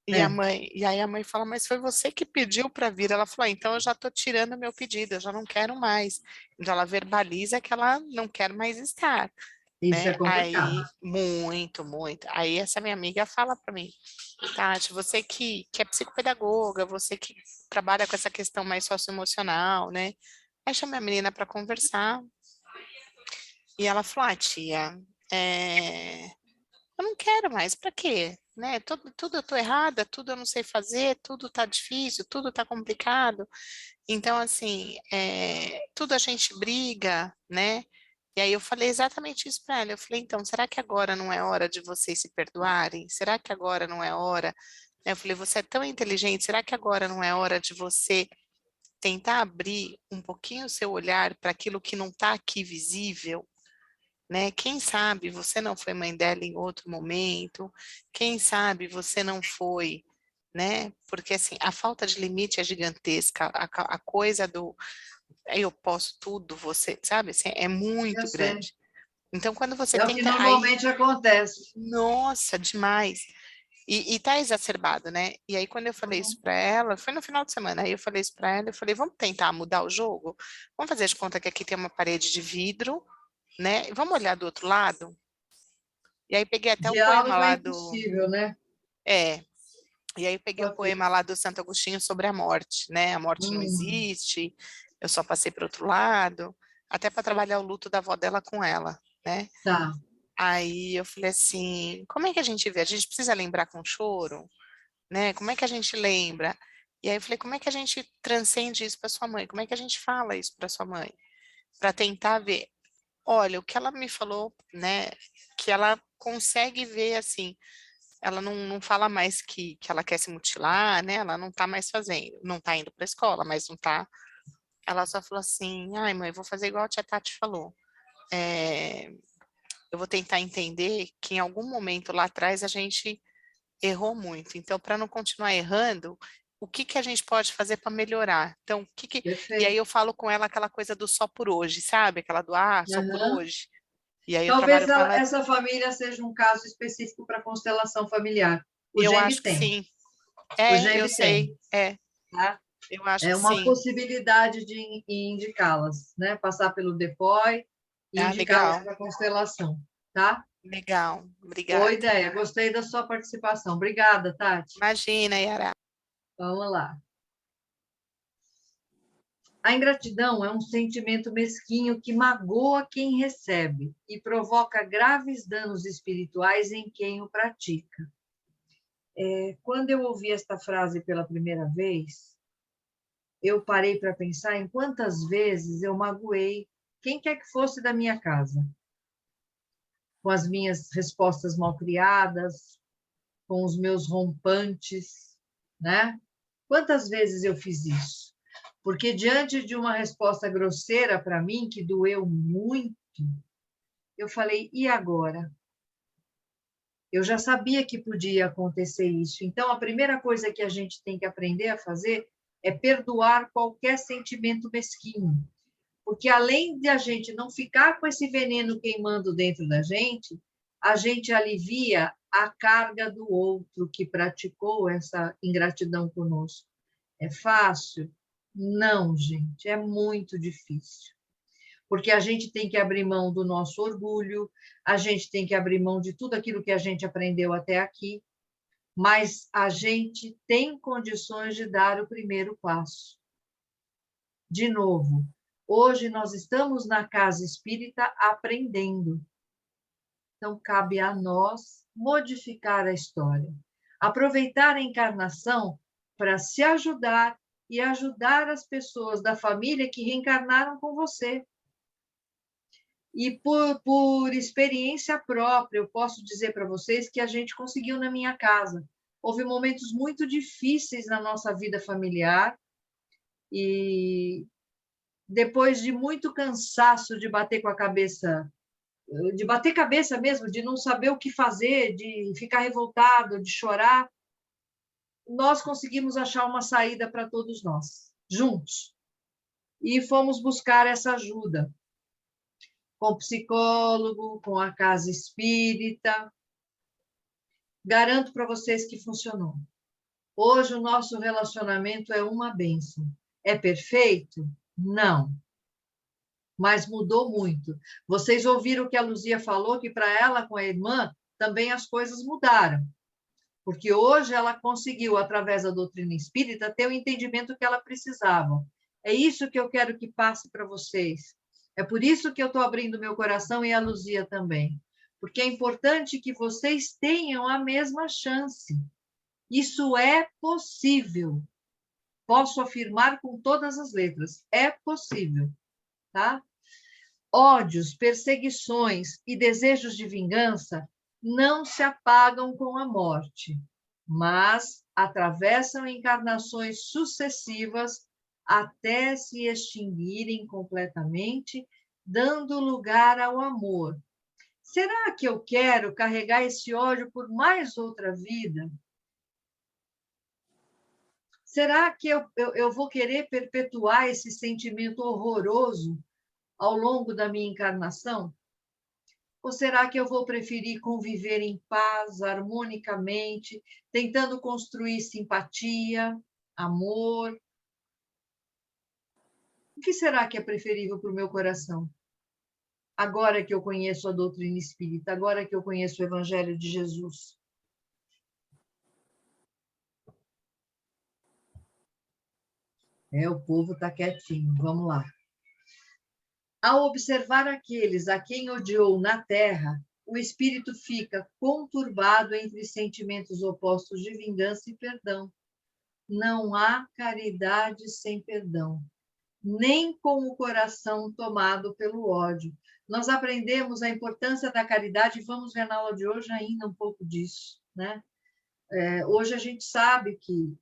S1: e aí a mãe fala, mas foi você que pediu para vir. Ela falou, então eu já estou tirando meu pedido, eu já não quero mais. Então ela verbaliza que ela não quer mais estar.
S3: Isso
S1: Né?
S3: é complicado.
S1: Aí, muito, muito. Aí essa minha amiga fala para mim, Tati, você que é psicopedagoga, você que trabalha com essa questão mais socioemocional, né? Aí chama a menina para conversar. E ela falou, tia, eu não quero mais, para quê? Né? Tudo eu tô errada, tudo eu não sei fazer, tudo tá difícil, tudo tá complicado. Então, assim, tudo a gente briga, né? E aí eu falei exatamente isso para ela. Eu falei, então, será que agora não é hora de vocês se perdoarem? Será que agora não é hora? Eu falei, você é tão inteligente, será que agora não é hora de você tentar abrir um pouquinho o seu olhar para aquilo que não está aqui visível? Né? Quem sabe você não foi mãe dela em outro momento, quem sabe você não foi, né? Porque assim, a falta de limite é gigantesca, a coisa do eu posso tudo, você, sabe? Assim, é
S3: Eu
S1: muito
S3: sei.
S1: grande. Então, quando você
S3: É o que
S1: tenta aí,
S3: normalmente acontece.
S1: nossa, demais. E tá exacerbado, né? E aí, quando eu falei isso para ela, foi no final de semana, aí eu falei isso para ela, eu falei, vamos tentar mudar o jogo? Vamos fazer de conta que aqui tem uma parede de vidro, né? Vamos olhar do outro lado? E aí peguei até o poema
S3: Diálogo é
S1: lá do...
S3: impossível, né?
S1: E aí eu peguei o
S3: Ok.
S1: poema lá do Santo Agostinho sobre a morte, né? A morte não existe, eu só passei para outro lado, até para trabalhar o luto da avó dela com ela, né?
S3: Tá.
S1: Aí eu falei assim, como é que a gente vê? A gente precisa lembrar com choro, né? Como é que a gente lembra? E aí eu falei, como é que a gente transcende isso para sua mãe? Como é que a gente fala isso para sua mãe? Para tentar ver, olha, o que ela me falou, né? Que ela consegue ver assim, ela não fala mais que ela quer se mutilar, né? Ela não tá mais fazendo, não tá indo para a escola, mas não tá. Ela só falou assim, ai mãe, vou fazer igual a tia Tati falou. Eu vou tentar entender que em algum momento lá atrás a gente errou muito. Então, para não continuar errando, o que que a gente pode fazer para melhorar? Então, E aí
S3: Perfeito.
S1: eu falo com ela aquela coisa do só por hoje, sabe? Aquela do só por
S3: Aham.
S1: hoje. E aí eu
S3: Talvez
S1: trabalho com ela,
S3: essa família seja um caso específico para constelação familiar. O
S1: eu
S3: GEM
S1: acho que
S3: tem.
S1: sim.
S3: O
S1: Eu
S3: GEM tem,
S1: sei,
S3: tá?
S1: eu acho
S3: É
S1: que
S3: uma
S1: sim.
S3: possibilidade de indicá-las, né? Passar pelo DEPOI e
S1: Ah,
S3: indicá-las
S1: legal,
S3: para constelação, tá?
S1: legal.
S3: Boa
S1: Obrigada.
S3: ideia. Gostei da sua participação. Obrigada, Tati.
S1: Imagina, Yara.
S3: Vamos lá. A ingratidão é um sentimento mesquinho que magoa quem recebe e provoca graves danos espirituais em quem o pratica. Quando eu ouvi esta frase pela primeira vez, eu parei para pensar em quantas vezes eu magoei quem quer que fosse da minha casa, com as minhas respostas malcriadas, com os meus rompantes, né? Quantas vezes eu fiz isso? Porque diante de uma resposta grosseira para mim, que doeu muito, eu falei, e agora? Eu já sabia que podia acontecer isso. Então, a primeira coisa que a gente tem que aprender a fazer é perdoar qualquer sentimento mesquinho. Porque além de a gente não ficar com esse veneno queimando dentro da gente, a gente alivia a carga do outro que praticou essa ingratidão conosco. É fácil? Não, gente, é muito difícil. Porque a gente tem que abrir mão do nosso orgulho, a gente tem que abrir mão de tudo aquilo que a gente aprendeu até aqui, mas a gente tem condições de dar o primeiro passo. De novo, hoje nós estamos na casa espírita aprendendo. Então, cabe a nós modificar a história. Aproveitar a encarnação para se ajudar e ajudar as pessoas da família que reencarnaram com você. E por experiência própria, eu posso dizer para vocês que a gente conseguiu na minha casa. Houve momentos muito difíceis na nossa vida familiar e depois de muito cansaço de bater com a cabeça, de bater cabeça mesmo, de não saber o que fazer, de ficar revoltado, de chorar, nós conseguimos achar uma saída para todos nós, juntos. E fomos buscar essa ajuda com o psicólogo, com a casa espírita. Garanto para vocês que funcionou. Hoje o nosso relacionamento é uma bênção. É perfeito? Não. Mas mudou muito. Vocês ouviram o que a Luzia falou, que para ela, com a irmã, também as coisas mudaram. Porque hoje ela conseguiu, através da doutrina espírita, ter o entendimento que ela precisava. É isso que eu quero que passe para vocês. É por isso que eu estou abrindo meu coração e a Luzia também. Porque é importante que vocês tenham a mesma chance. Isso é possível. Posso afirmar com todas as letras. É possível. Tá? Ódios, perseguições e desejos de vingança não se apagam com a morte, mas atravessam encarnações sucessivas até se extinguirem completamente, dando lugar ao amor. Será que eu quero carregar esse ódio por mais outra vida? Será que eu vou querer perpetuar esse sentimento horroroso ao longo da minha encarnação? Ou será que eu vou preferir conviver em paz, harmonicamente, tentando construir simpatia, amor? O que será que é preferível para o meu coração? Agora que eu conheço a doutrina espírita, agora que eu conheço o Evangelho de Jesus. O povo está quietinho, vamos lá. Ao observar aqueles a quem odiou na terra, o espírito fica conturbado entre sentimentos opostos de vingança e perdão. Não há caridade sem perdão, nem com o coração tomado pelo ódio. Nós aprendemos a importância da caridade e vamos ver na aula de hoje ainda um pouco disso, né? Hoje a gente sabe que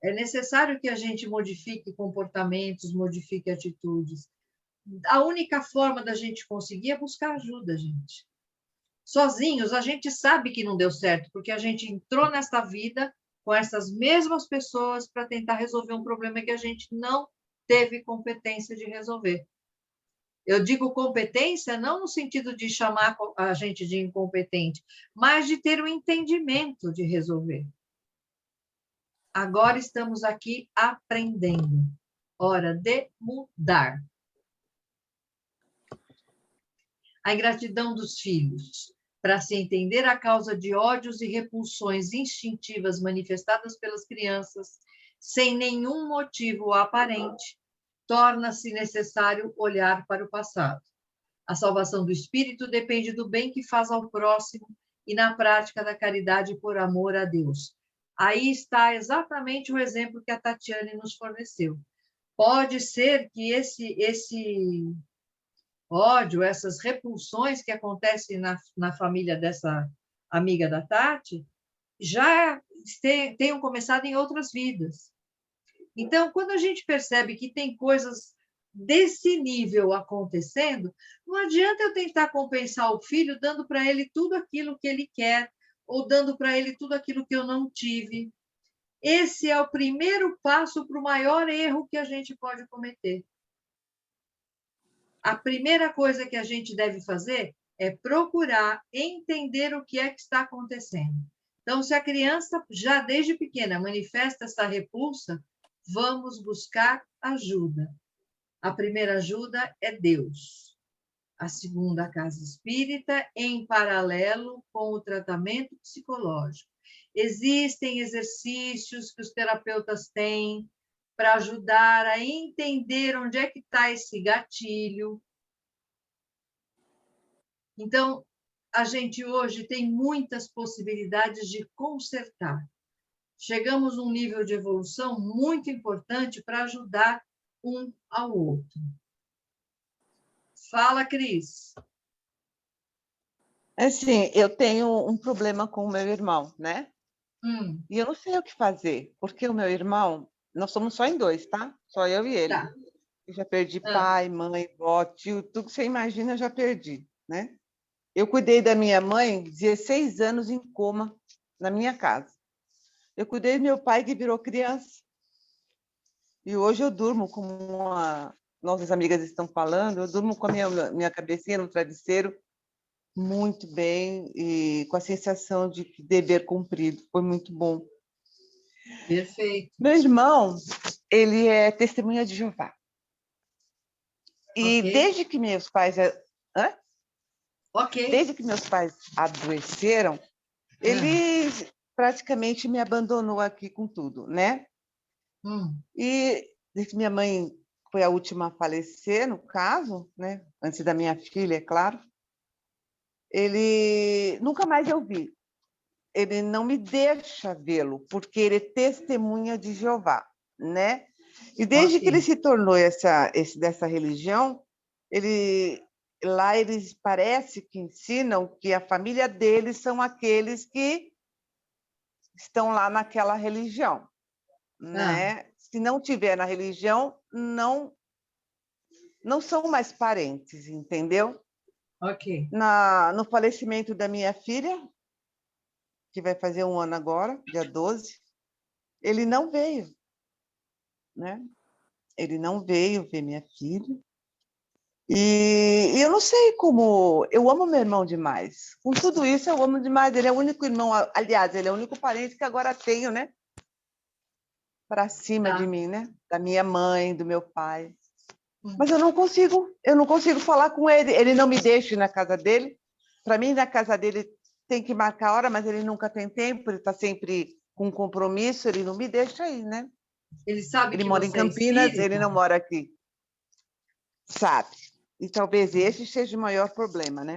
S3: é necessário que a gente modifique comportamentos, modifique atitudes. A única forma da gente conseguir é buscar ajuda, gente. Sozinhos, a gente sabe que não deu certo, porque a gente entrou nesta vida com essas mesmas pessoas para tentar resolver um problema que a gente não teve competência de resolver. Eu digo competência não no sentido de chamar a gente de incompetente, mas de ter o entendimento de resolver. Agora estamos aqui aprendendo. Hora de mudar. A ingratidão dos filhos, para se entender a causa de ódios e repulsões instintivas manifestadas pelas crianças, sem nenhum motivo aparente, torna-se necessário olhar para o passado. A salvação do espírito depende do bem que faz ao próximo e na prática da caridade por amor a Deus. Aí está exatamente o exemplo que a Tatiane nos forneceu. Pode ser que esse ódio, essas repulsões que acontecem na família dessa amiga da Tati, já tenham começado em outras vidas. Então, quando a gente percebe que tem coisas desse nível acontecendo, não adianta eu tentar compensar o filho dando para ele tudo aquilo que ele quer, ou dando para ele tudo aquilo que eu não tive. Esse é o primeiro passo para o maior erro que a gente pode cometer. A primeira coisa que a gente deve fazer é procurar entender o que é que está acontecendo. Então, se a criança já desde pequena manifesta essa repulsa, vamos buscar ajuda. A primeira ajuda é Deus. A segunda, a casa espírita, em paralelo com o tratamento psicológico. Existem exercícios que os terapeutas têm para ajudar a entender onde é que está esse gatilho. Então, a gente hoje tem muitas possibilidades de consertar. Chegamos a um nível de evolução muito importante para ajudar um ao outro. Fala, Cris.
S10: Assim, eu tenho um problema com o meu irmão, né?
S3: Hum.
S10: E eu não sei o que fazer, porque o meu irmão, nós somos só em dois, tá? Só eu e ele.
S3: Tá.
S10: Eu já perdi pai, mãe, vó, tio, tudo que você imagina eu já perdi, né? Eu cuidei da minha mãe 16 anos em coma na minha casa. Eu cuidei do meu pai que virou criança. E hoje eu durmo como nossas amigas estão falando, eu durmo com a minha cabecinha no travesseiro muito bem e com a sensação de dever cumprido. Foi muito bom.
S3: Perfeito.
S10: Meu irmão, ele é testemunha de Jeová. E desde que meus pais... Desde que meus pais adoeceram, ele praticamente me abandonou aqui com tudo, né? E desde que minha mãe foi a última a falecer, no caso, né? Antes da minha filha, é claro, ele nunca mais eu vi. Ele não me deixa vê-lo, porque ele é testemunha de Jeová, né? E desde que ele se tornou dessa religião, lá eles parece que ensinam que a família deles são aqueles que estão lá naquela religião, né? Se não tiver na religião, não são mais parentes, entendeu?
S3: Ok.
S10: No falecimento da minha filha, que vai fazer 1 ano agora, dia 12, ele não veio, né? Ele não veio ver minha filha. E eu não sei como... Eu amo meu irmão demais. Com tudo isso, eu amo demais. Ele é o único irmão... Aliás, ele é o único parente que agora tenho, né? Para cima de mim, né? Da minha mãe, do meu pai. Mas eu não consigo falar com ele. Ele não me deixa ir na casa dele. Para mim, na casa dele, tem que marcar a hora, mas ele nunca tem tempo. Ele está sempre com compromisso. Ele não me deixa ir, né?
S3: Ele sabe
S10: ele
S3: que
S10: mora em
S3: você é
S10: Campinas,
S3: espírita?
S10: ele não mora aqui. Sabe? E talvez esse seja o maior problema, né?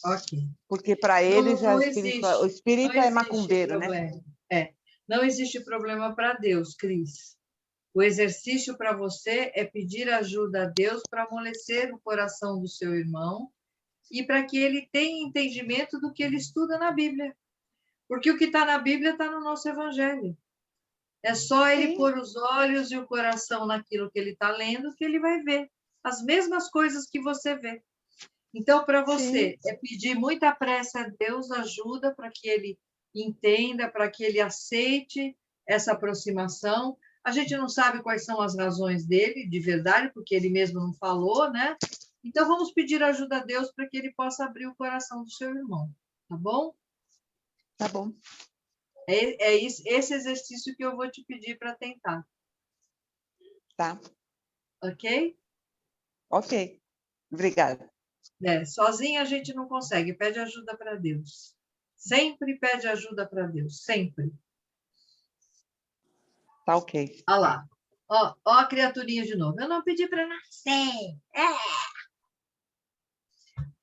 S3: Ok.
S10: Porque para eles o espírita é macumbeiro, né?
S3: Não existe problema para Deus, Cris. O exercício para você é pedir ajuda a Deus para amolecer o coração do seu irmão e para que ele tenha entendimento do que ele estuda na Bíblia. Porque o que está na Bíblia está no nosso Evangelho. É só ele pôr os olhos e o coração naquilo que ele está lendo que ele vai ver as mesmas coisas que você vê. Então, para você, é pedir muita pressa a Deus, ajuda para que ele entenda, para que ele aceite essa aproximação. A gente não sabe quais são as razões dele, de verdade, porque ele mesmo não falou, né? Então, vamos pedir ajuda a Deus para que ele possa abrir o coração do seu irmão, tá bom?
S10: Tá bom.
S3: É esse exercício que eu vou te pedir para tentar.
S10: Tá.
S3: Ok?
S10: Ok. Obrigada.
S3: Sozinha a gente não consegue, pede ajuda para Deus. Sempre pede ajuda para Deus, sempre.
S10: Tá ok.
S3: Olha lá. Ó a criaturinha de novo. Eu não pedi para nascer.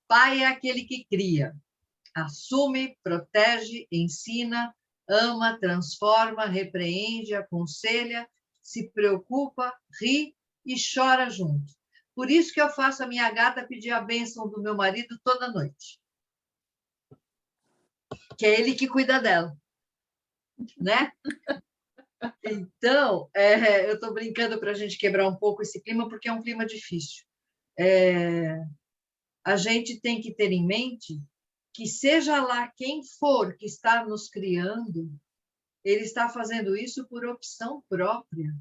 S3: Pai é aquele que cria, assume, protege, ensina, ama, transforma, repreende, aconselha, se preocupa, ri e chora junto. Por isso que eu faço a minha gata pedir a bênção do meu marido toda noite. Que é ele que cuida dela. Né? Então, eu estou brincando para a gente quebrar um pouco esse clima, porque é um clima difícil. A gente tem que ter em mente que, seja lá quem for que está nos criando, ele está fazendo isso por opção própria.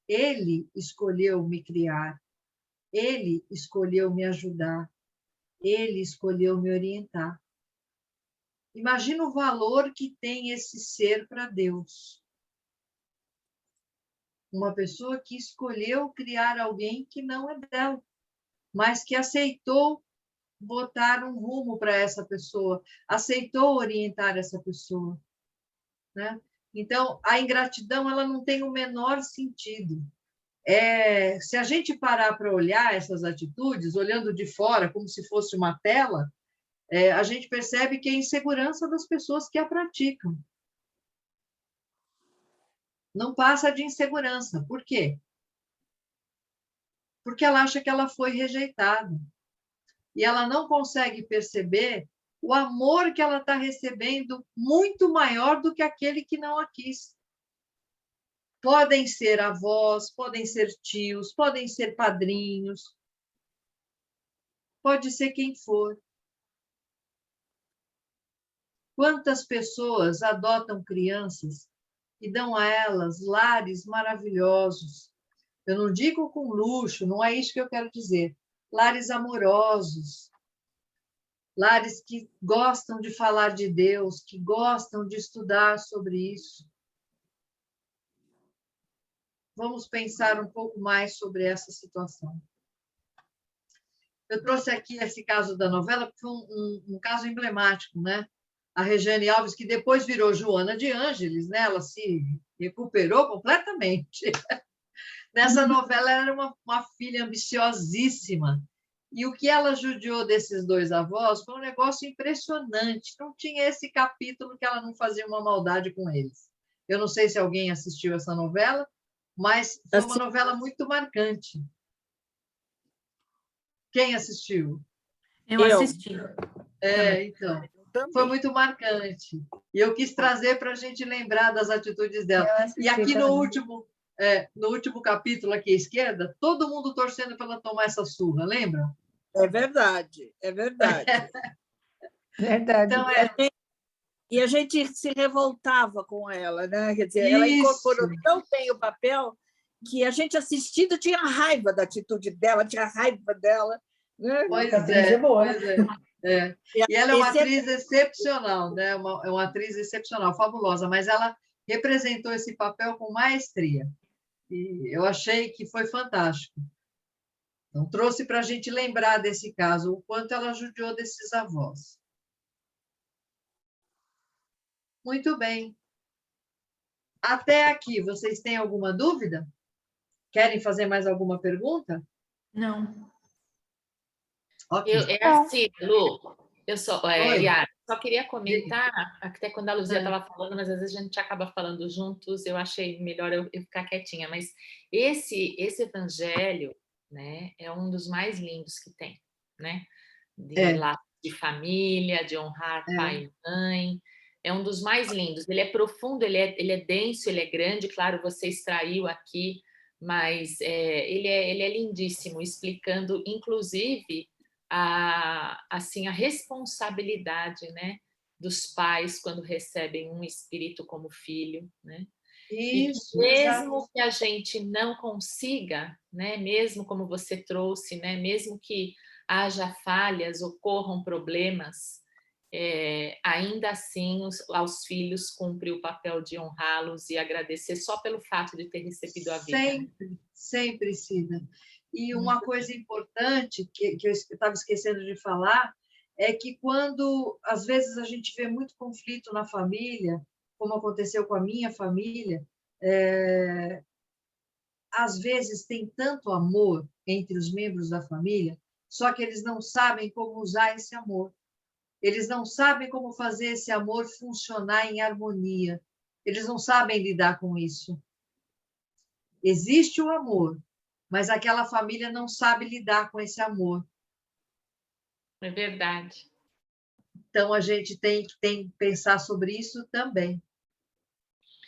S3: Ele escolheu me criar, ele escolheu me ajudar, ele escolheu me orientar. Imagina o valor que tem esse ser para Deus. Uma pessoa que escolheu criar alguém que não é dela, mas que aceitou botar um rumo para essa pessoa, aceitou orientar essa pessoa, né? Então, a ingratidão ela não tem o menor sentido. Se a gente parar para olhar essas atitudes, olhando de fora, como se fosse uma tela, a gente percebe que é a insegurança das pessoas que a praticam. Não passa de insegurança. Por quê? Porque ela acha que ela foi rejeitada. E ela não consegue perceber o amor que ela está recebendo muito maior do que aquele que não a quis. Podem ser avós, podem ser tios, podem ser padrinhos, pode ser quem for. Quantas pessoas adotam crianças e dão a elas lares maravilhosos? Eu não digo com luxo, não é isso que eu quero dizer. Lares amorosos, lares que gostam de falar de Deus, que gostam de estudar sobre isso. Vamos pensar um pouco mais sobre essa situação. Eu trouxe aqui esse caso da novela, porque foi um caso emblemático, né? A Regiane Alves, que depois virou Joana de Ângeles, né? Ela se recuperou completamente. Nessa novela, ela era uma filha ambiciosíssima. E o que ela judiou desses dois avós foi um negócio impressionante. Não tinha esse capítulo que ela não fazia uma maldade com eles. Eu não sei se alguém assistiu essa novela, mas foi uma novela muito marcante. Quem assistiu?
S12: Eu assisti.
S3: Então, foi muito marcante. E eu quis trazer para a gente lembrar das atitudes dela. E aqui no último capítulo, aqui à esquerda, todo mundo torcendo para ela tomar essa surra, lembra?
S4: É verdade, é verdade.
S12: Verdade.
S3: Então,
S4: E a gente se revoltava com ela, né? Quer dizer, ela incorporou tão bem o papel que a gente assistindo tinha raiva da atitude dela, tinha raiva dela. Né?
S3: Pois é. E ela é uma atriz excepcional, né? É uma atriz excepcional, fabulosa, mas ela representou esse papel com maestria. E eu achei que foi fantástico. Então, trouxe para a gente lembrar desse caso, o quanto ela judiou desses avós. Muito bem. Até aqui, vocês têm alguma dúvida? Querem fazer mais alguma pergunta?
S12: Não.
S3: Okay.
S13: Assim, Lu, Yara, só queria comentar, até quando a Luzia estava falando, mas às vezes a gente acaba falando juntos, eu achei melhor eu ficar quietinha, mas esse evangelho, né, é um dos mais lindos que tem, né? De família, de honrar pai e mãe, é um dos mais lindos. Ele é profundo, ele é denso, ele é grande, claro, você extraiu aqui, mas ele é lindíssimo, explicando, inclusive, a responsabilidade, né, dos pais quando recebem um espírito como filho, né?
S3: Isso,
S13: e mesmo que a gente não consiga, né, mesmo como você trouxe, né, mesmo que haja falhas, ocorram problemas, ainda assim aos filhos cumpre o papel de honrá-los e agradecer só pelo fato de ter recebido a vida.
S3: Sempre, Cida. E uma coisa importante que eu estava esquecendo de falar é que quando, às vezes, a gente vê muito conflito na família, como aconteceu com a minha família, às vezes tem tanto amor entre os membros da família, só que eles não sabem como usar esse amor. Eles não sabem como fazer esse amor funcionar em harmonia. Eles não sabem lidar com isso. Existe o amor, mas aquela família não sabe lidar com esse amor.
S13: É verdade.
S3: Então, a gente tem que pensar sobre isso também.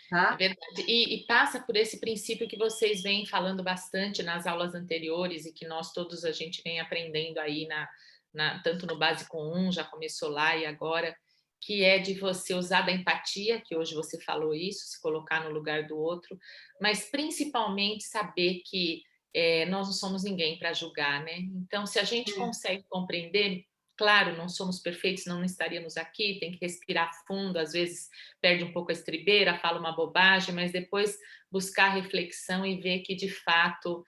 S3: Tá?
S13: É verdade. E passa por esse princípio que vocês vêm falando bastante nas aulas anteriores e que nós todos a gente vem aprendendo aí tanto no Básico 1, já começou lá e agora, que é de você usar da empatia, que hoje você falou isso, se colocar no lugar do outro, mas principalmente saber que nós não somos ninguém para julgar, né? Então, se a gente consegue compreender, claro, não somos perfeitos, não estaríamos aqui, tem que respirar fundo, às vezes perde um pouco a estribeira, fala uma bobagem, mas depois buscar reflexão e ver que, de fato,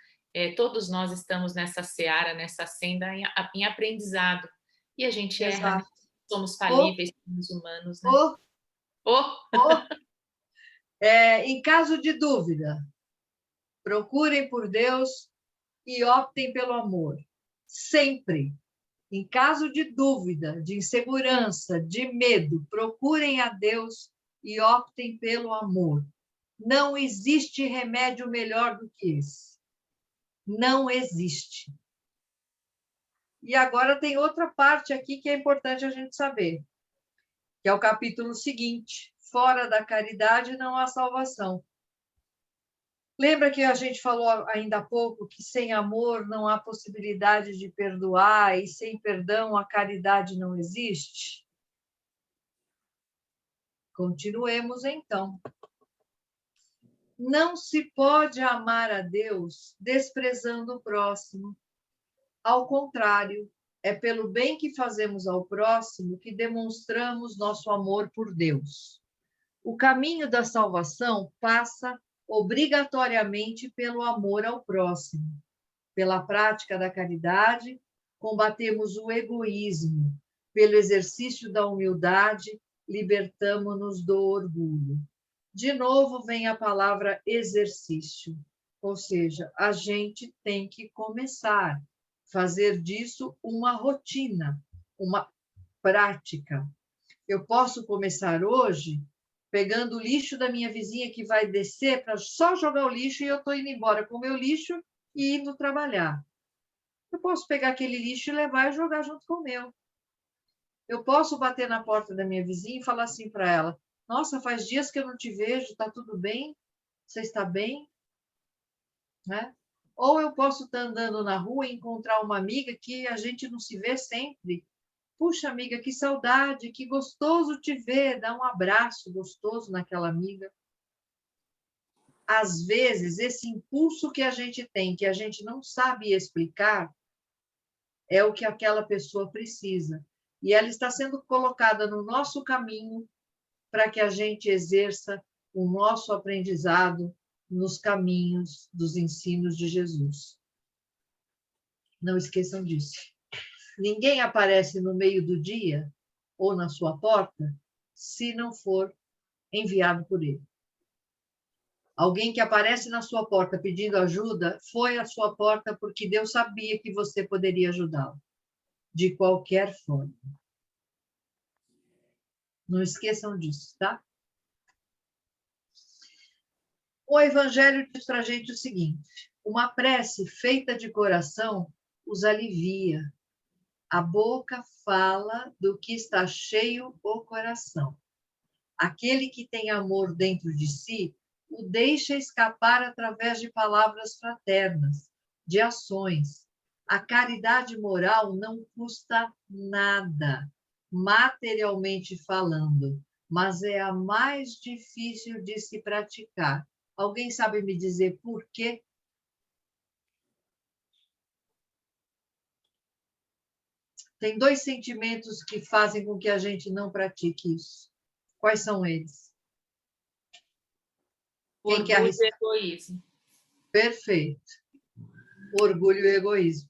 S13: todos nós estamos nessa seara, nessa senda em aprendizado. E a gente erra, né? Somos falíveis, somos humanos, né?
S3: Em caso de dúvida, procurem por Deus e optem pelo amor. Sempre. Em caso de dúvida, de insegurança, de medo, procurem a Deus e optem pelo amor. Não existe remédio melhor do que esse. Não existe. E agora tem outra parte aqui que é importante a gente saber, que é o capítulo seguinte. Fora da caridade não há salvação. Lembra que a gente falou ainda há pouco que sem amor não há possibilidade de perdoar e sem perdão a caridade não existe? Continuemos então. Não se pode amar a Deus desprezando o próximo. Ao contrário, é pelo bem que fazemos ao próximo que demonstramos nosso amor por Deus. O caminho da salvação passa obrigatoriamente pelo amor ao próximo. Pela prática da caridade, combatemos o egoísmo. Pelo exercício da humildade, libertamo-nos do orgulho. De novo vem a palavra exercício, ou seja, a gente tem que começar, fazer disso uma rotina, uma prática. Eu posso começar hoje pegando o lixo da minha vizinha que vai descer para só jogar o lixo e eu estou indo embora com o meu lixo e indo trabalhar. Eu posso pegar aquele lixo e levar e jogar junto com o meu. Eu posso bater na porta da minha vizinha e falar assim para ela: nossa, faz dias que eu não te vejo, está tudo bem? Você está bem? Né? Ou eu posso estar andando na rua e encontrar uma amiga que a gente não se vê sempre. Puxa, amiga, que saudade, que gostoso te ver. Dá um abraço gostoso naquela amiga. Às vezes, esse impulso que a gente tem, que a gente não sabe explicar, é o que aquela pessoa precisa. E ela está sendo colocada no nosso caminho para que a gente exerça o nosso aprendizado nos caminhos dos ensinos de Jesus. Não esqueçam disso. Ninguém aparece no meio do dia ou na sua porta se não for enviado por ele. Alguém que aparece na sua porta pedindo ajuda foi à sua porta porque Deus sabia que você poderia ajudá-lo, de qualquer forma. Não esqueçam disso, tá? O Evangelho diz para a gente o seguinte: uma prece feita de coração os alivia. A boca fala do que está cheio o coração. Aquele que tem amor dentro de si o deixa escapar através de palavras fraternas, de ações. A caridade moral não custa nada, materialmente falando, mas é a mais difícil de se praticar. Alguém sabe me dizer por quê? Tem dois sentimentos que fazem com que a gente não pratique isso. Quais são eles? Quem quer arriscar?
S13: Orgulho e egoísmo.
S3: Perfeito. Orgulho e egoísmo.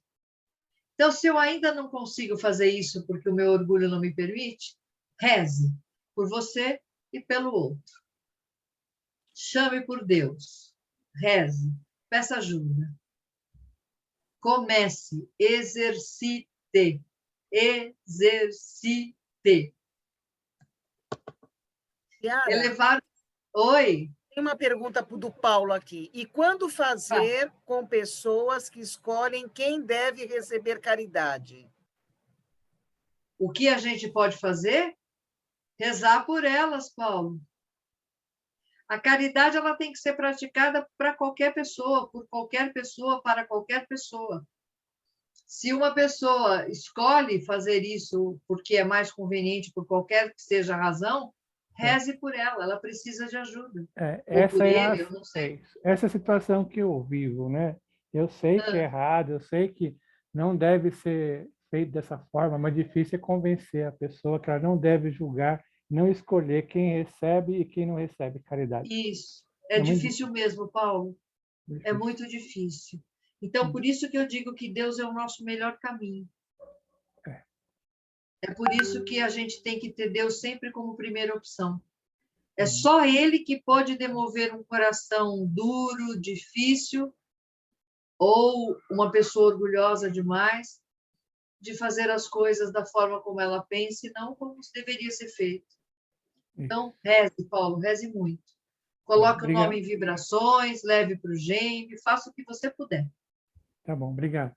S3: Então, se eu ainda não consigo fazer isso porque o meu orgulho não me permite, reze por você e pelo outro. Chame por Deus. Reze. Peça ajuda. Comece. Exercite. Exercite.
S2: Yara,
S3: Elevar. Oi.
S2: tem uma pergunta do Paulo aqui. E quando fazer com pessoas que escolhem quem deve receber caridade?
S3: O que a gente pode fazer? Rezar por elas, Paulo. A caridade ela tem que ser praticada para qualquer pessoa, por qualquer pessoa, para qualquer pessoa. Se uma pessoa escolhe fazer isso porque é mais conveniente, por qualquer que seja a razão, reze por ela, ela precisa de ajuda.
S14: Essa eu não sei. Essa situação que eu vivo, né? Eu sei que é errado, eu sei que não deve ser feito dessa forma, mas difícil é convencer a pessoa que ela não deve julgar, não escolher quem recebe e quem não recebe caridade.
S3: Isso. É difícil mesmo, Paulo.
S14: Difícil.
S3: É muito difícil. Então, por isso que eu digo que Deus é o nosso melhor caminho. É por isso que a gente tem que ter Deus sempre como primeira opção. É só Ele que pode demover um coração duro, difícil, ou uma pessoa orgulhosa demais, de fazer as coisas da forma como ela pensa e não como deveria ser feito. Então, reze, Paulo, reze muito. Coloque o nome em vibrações, leve para o GEM, faça o que você puder.
S14: Tá bom, obrigado.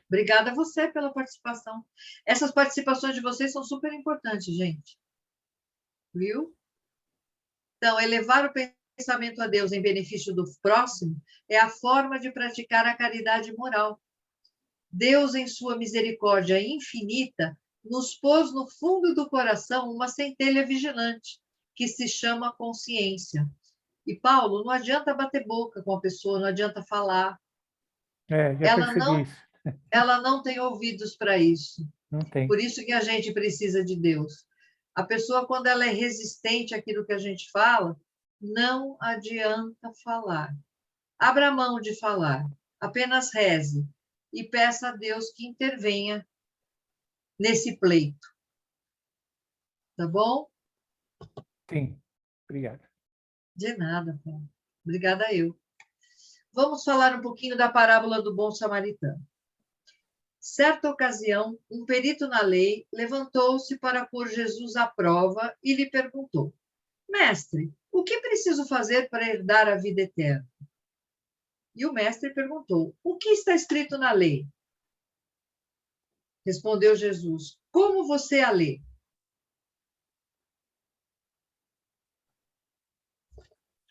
S3: Obrigada a você pela participação. Essas participações de vocês são super importantes, gente. Viu? Então, elevar o pensamento a Deus em benefício do próximo é a forma de praticar a caridade moral. Deus, em sua misericórdia infinita, nos pôs no fundo do coração uma centelha vigilante, que se chama consciência. E, Paulo, não adianta bater boca com a pessoa, não adianta falar.
S14: Já percebi isso.
S3: Ela não tem ouvidos para isso.
S14: Não tem.
S3: Por isso que a gente precisa de Deus. A pessoa, quando ela é resistente àquilo que a gente fala, não adianta falar. Abra mão de falar. Apenas reze e peça a Deus que intervenha nesse pleito. Tá bom?
S14: Sim. Obrigado.
S3: De nada, Paulo. Obrigada eu. Vamos falar um pouquinho da parábola do bom samaritano. Certa ocasião, um perito na lei levantou-se para pôr Jesus à prova e lhe perguntou: Mestre, o que preciso fazer para herdar a vida eterna? E o mestre perguntou: O que está escrito na lei? Respondeu Jesus: Como você a lê?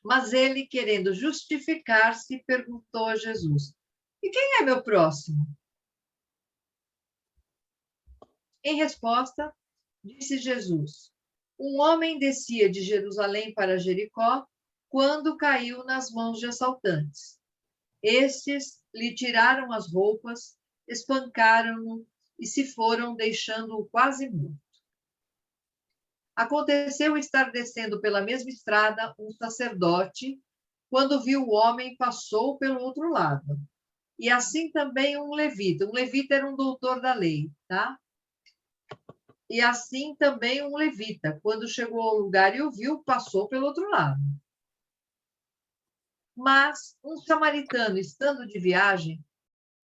S3: Mas ele, querendo justificar-se, perguntou a Jesus: E quem é meu próximo? Em resposta, disse Jesus: Um homem descia de Jerusalém para Jericó quando caiu nas mãos de assaltantes. Estes lhe tiraram as roupas, espancaram-no e se foram, deixando-o quase morto. Aconteceu estar descendo pela mesma estrada um sacerdote, quando viu o homem, passou pelo outro lado. E assim também um levita. Um levita era um doutor da lei, tá? E assim também um levita, quando chegou ao lugar e o viu, passou pelo outro lado. Mas um samaritano, estando de viagem,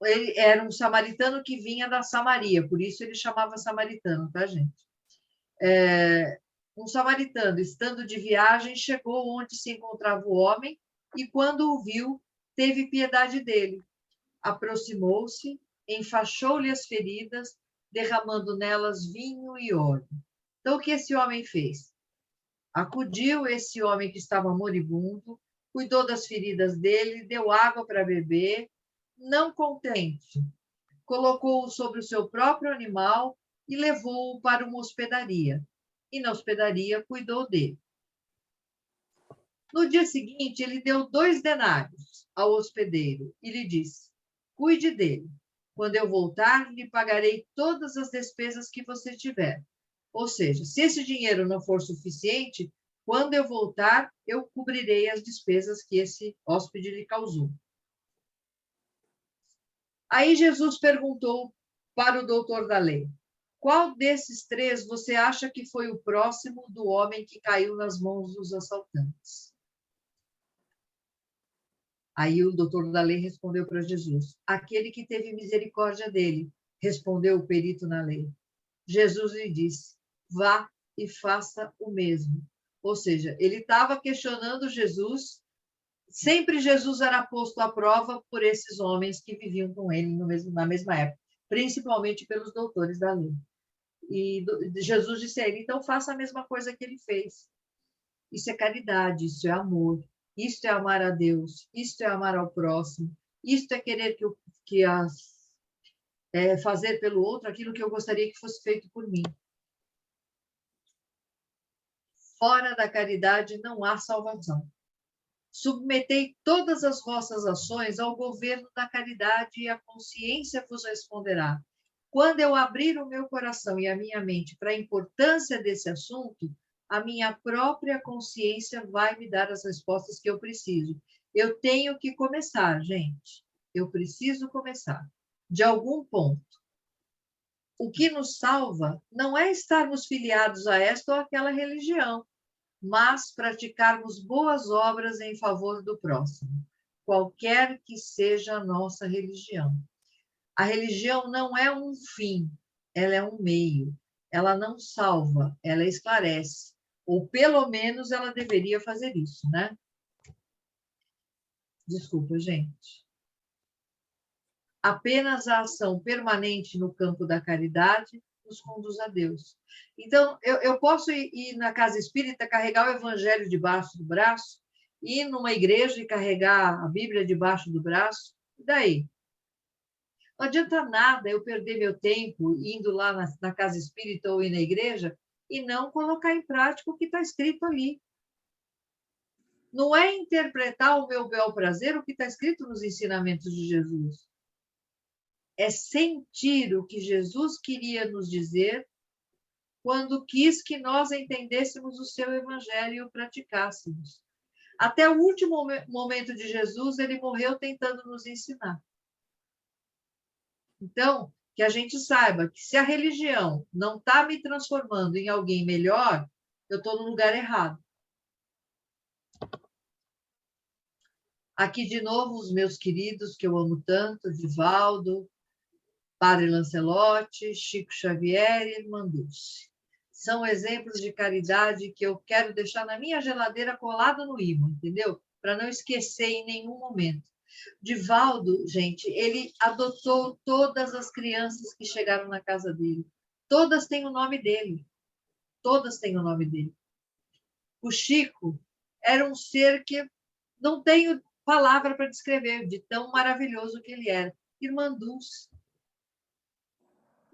S3: ele era um samaritano que vinha da Samaria, por isso ele chamava samaritano, tá, gente? Um samaritano, estando de viagem, chegou onde se encontrava o homem e, quando o viu, teve piedade dele. Aproximou-se, enfaixou-lhe as feridas, derramando nelas vinho e óleo. Então, o que esse homem fez? Acudiu esse homem que estava moribundo, cuidou das feridas dele, deu água para beber, não contente, colocou-o sobre o seu próprio animal e levou-o para uma hospedaria. E na hospedaria cuidou dele. No dia seguinte, ele deu 2 denários ao hospedeiro e lhe disse: Cuide dele. Quando eu voltar, lhe pagarei todas as despesas que você tiver. Ou seja, se esse dinheiro não for suficiente, quando eu voltar, eu cobrirei as despesas que esse hóspede lhe causou. Aí Jesus perguntou para o doutor da lei: Qual desses 3 você acha que foi o próximo do homem que caiu nas mãos dos assaltantes? Aí o doutor da lei respondeu para Jesus: Aquele que teve misericórdia dele, respondeu o perito na lei. Jesus lhe disse: Vá e faça o mesmo. Ou seja, ele estava questionando Jesus. Sempre Jesus era posto à prova por esses homens que viviam com ele na mesma época, principalmente pelos doutores da lei. E Jesus disse a ele: então faça a mesma coisa que ele fez. Isso é caridade, isso é amor, isto é amar a Deus, isto é amar ao próximo, isto é querer fazer pelo outro aquilo que eu gostaria que fosse feito por mim. Fora da caridade não há salvação. Submetei todas as vossas ações ao governo da caridade e a consciência vos responderá. Quando eu abrir o meu coração e a minha mente para a importância desse assunto, a minha própria consciência vai me dar as respostas que eu preciso. Eu tenho que começar, gente. Eu preciso começar. De algum ponto. O que nos salva não é estarmos filiados a esta ou aquela religião. mas praticarmos boas obras em favor do próximo, qualquer que seja a nossa religião. A religião não é um fim, ela é um meio. Ela não salva, ela esclarece. Ou pelo menos ela deveria fazer isso, né? Desculpa, gente. Apenas a ação permanente no campo da caridade nos conduz a Deus. Então, eu posso ir na casa espírita, carregar o evangelho debaixo do braço, ir numa igreja e carregar a Bíblia debaixo do braço, e daí? Não adianta nada eu perder meu tempo indo lá na casa espírita ou ir na igreja e não colocar em prática o que está escrito ali. Não é interpretar o meu bel prazer o que está escrito nos ensinamentos de Jesus. É sentir o que Jesus queria nos dizer quando quis que nós entendêssemos o seu evangelho e o praticássemos. Até o último momento de Jesus, ele morreu tentando nos ensinar. Então, que a gente saiba que se a religião não está me transformando em alguém melhor, eu estou no lugar errado. Aqui de novo os meus queridos, que eu amo tanto, Divaldo, Padre Lancelotti, Chico Xavier e Irmã Dulce. São exemplos de caridade que eu quero deixar na minha geladeira colado no ímã, entendeu? Para não esquecer em nenhum momento. Divaldo, gente, ele adotou todas as crianças que chegaram na casa dele. Todas têm o nome dele. Todas têm o nome dele. O Chico era um ser que não tenho palavra para descrever, de tão maravilhoso que ele era. Irmã Dulce.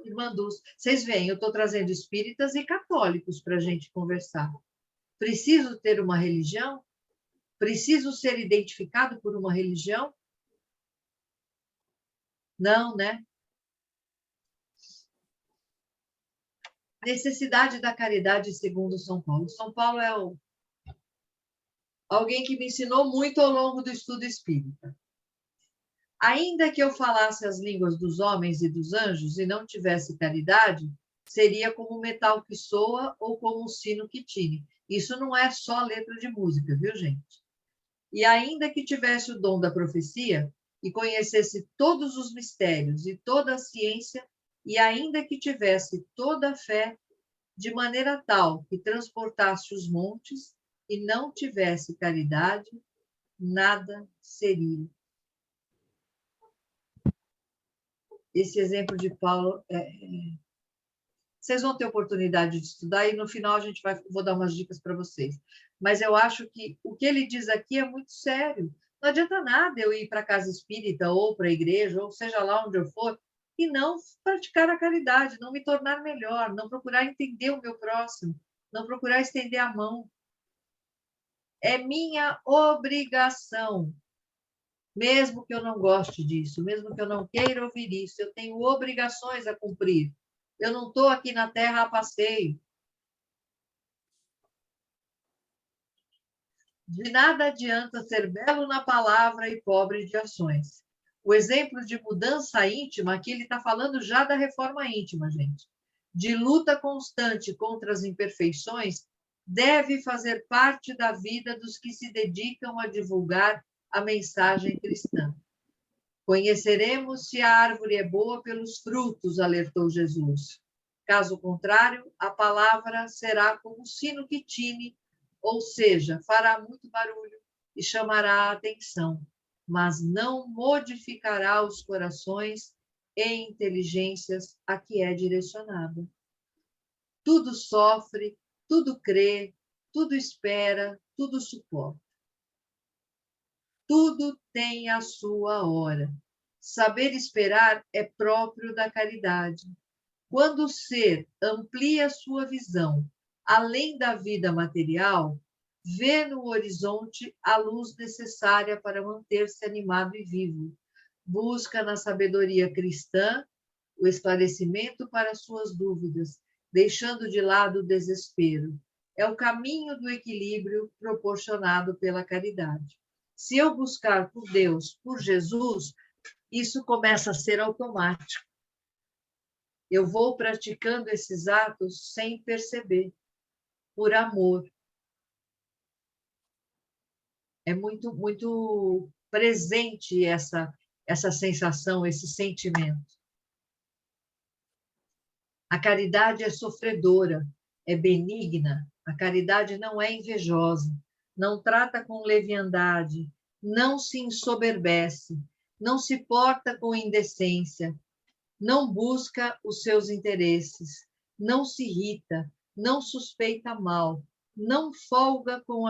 S3: Irmã Dulce. Vocês veem, eu estou trazendo espíritas e católicos para a gente conversar. Preciso ter uma religião? Preciso ser identificado por uma religião? Não, né? Necessidade da caridade segundo São Paulo. São Paulo é alguém que me ensinou muito ao longo do estudo espírita. Ainda que eu falasse as línguas dos homens e dos anjos e não tivesse caridade, seria como um metal que soa ou como um sino que tine. Isso não é só letra de música, viu, gente? E ainda que tivesse o dom da profecia e conhecesse todos os mistérios e toda a ciência, e ainda que tivesse toda a fé, de maneira tal que transportasse os montes e não tivesse caridade, nada seria. Esse exemplo de Paulo, vocês vão ter oportunidade de estudar e no final vou dar umas dicas para vocês. Mas eu acho que o que ele diz aqui é muito sério. Não adianta nada eu ir para a casa espírita ou para a igreja, ou seja lá onde eu for, e não praticar a caridade, não me tornar melhor, não procurar entender o meu próximo, não procurar estender a mão. É minha obrigação. Mesmo que eu não goste disso, mesmo que eu não queira ouvir isso, eu tenho obrigações a cumprir. Eu não estou aqui na Terra a passeio. De nada adianta ser belo na palavra e pobre de ações. O exemplo de mudança íntima, aqui ele está falando já da reforma íntima, gente. De luta constante contra as imperfeições, deve fazer parte da vida dos que se dedicam a divulgar a mensagem cristã. Conheceremos se a árvore é boa pelos frutos, alertou Jesus. Caso contrário, a palavra será como um sino que tine, ou seja, fará muito barulho e chamará a atenção, mas não modificará os corações e inteligências a que é direcionada. Tudo sofre, tudo crê, tudo espera, tudo suporta. Tudo tem a sua hora. Saber esperar é próprio da caridade. Quando o ser amplia sua visão além da vida material, vê no horizonte a luz necessária para manter-se animado e vivo. Busca na sabedoria cristã o esclarecimento para suas dúvidas, deixando de lado o desespero. É o caminho do equilíbrio proporcionado pela caridade. Se eu buscar por Deus, por Jesus, isso começa a ser automático. Eu vou praticando esses atos sem perceber, por amor. É muito, muito presente essa sensação, esse sentimento. A caridade é sofredora, é benigna. A caridade não é invejosa, não trata com leviandade, não se ensoberbece, não se porta com indecência, não busca os seus interesses, não se irrita, não suspeita mal, não folga com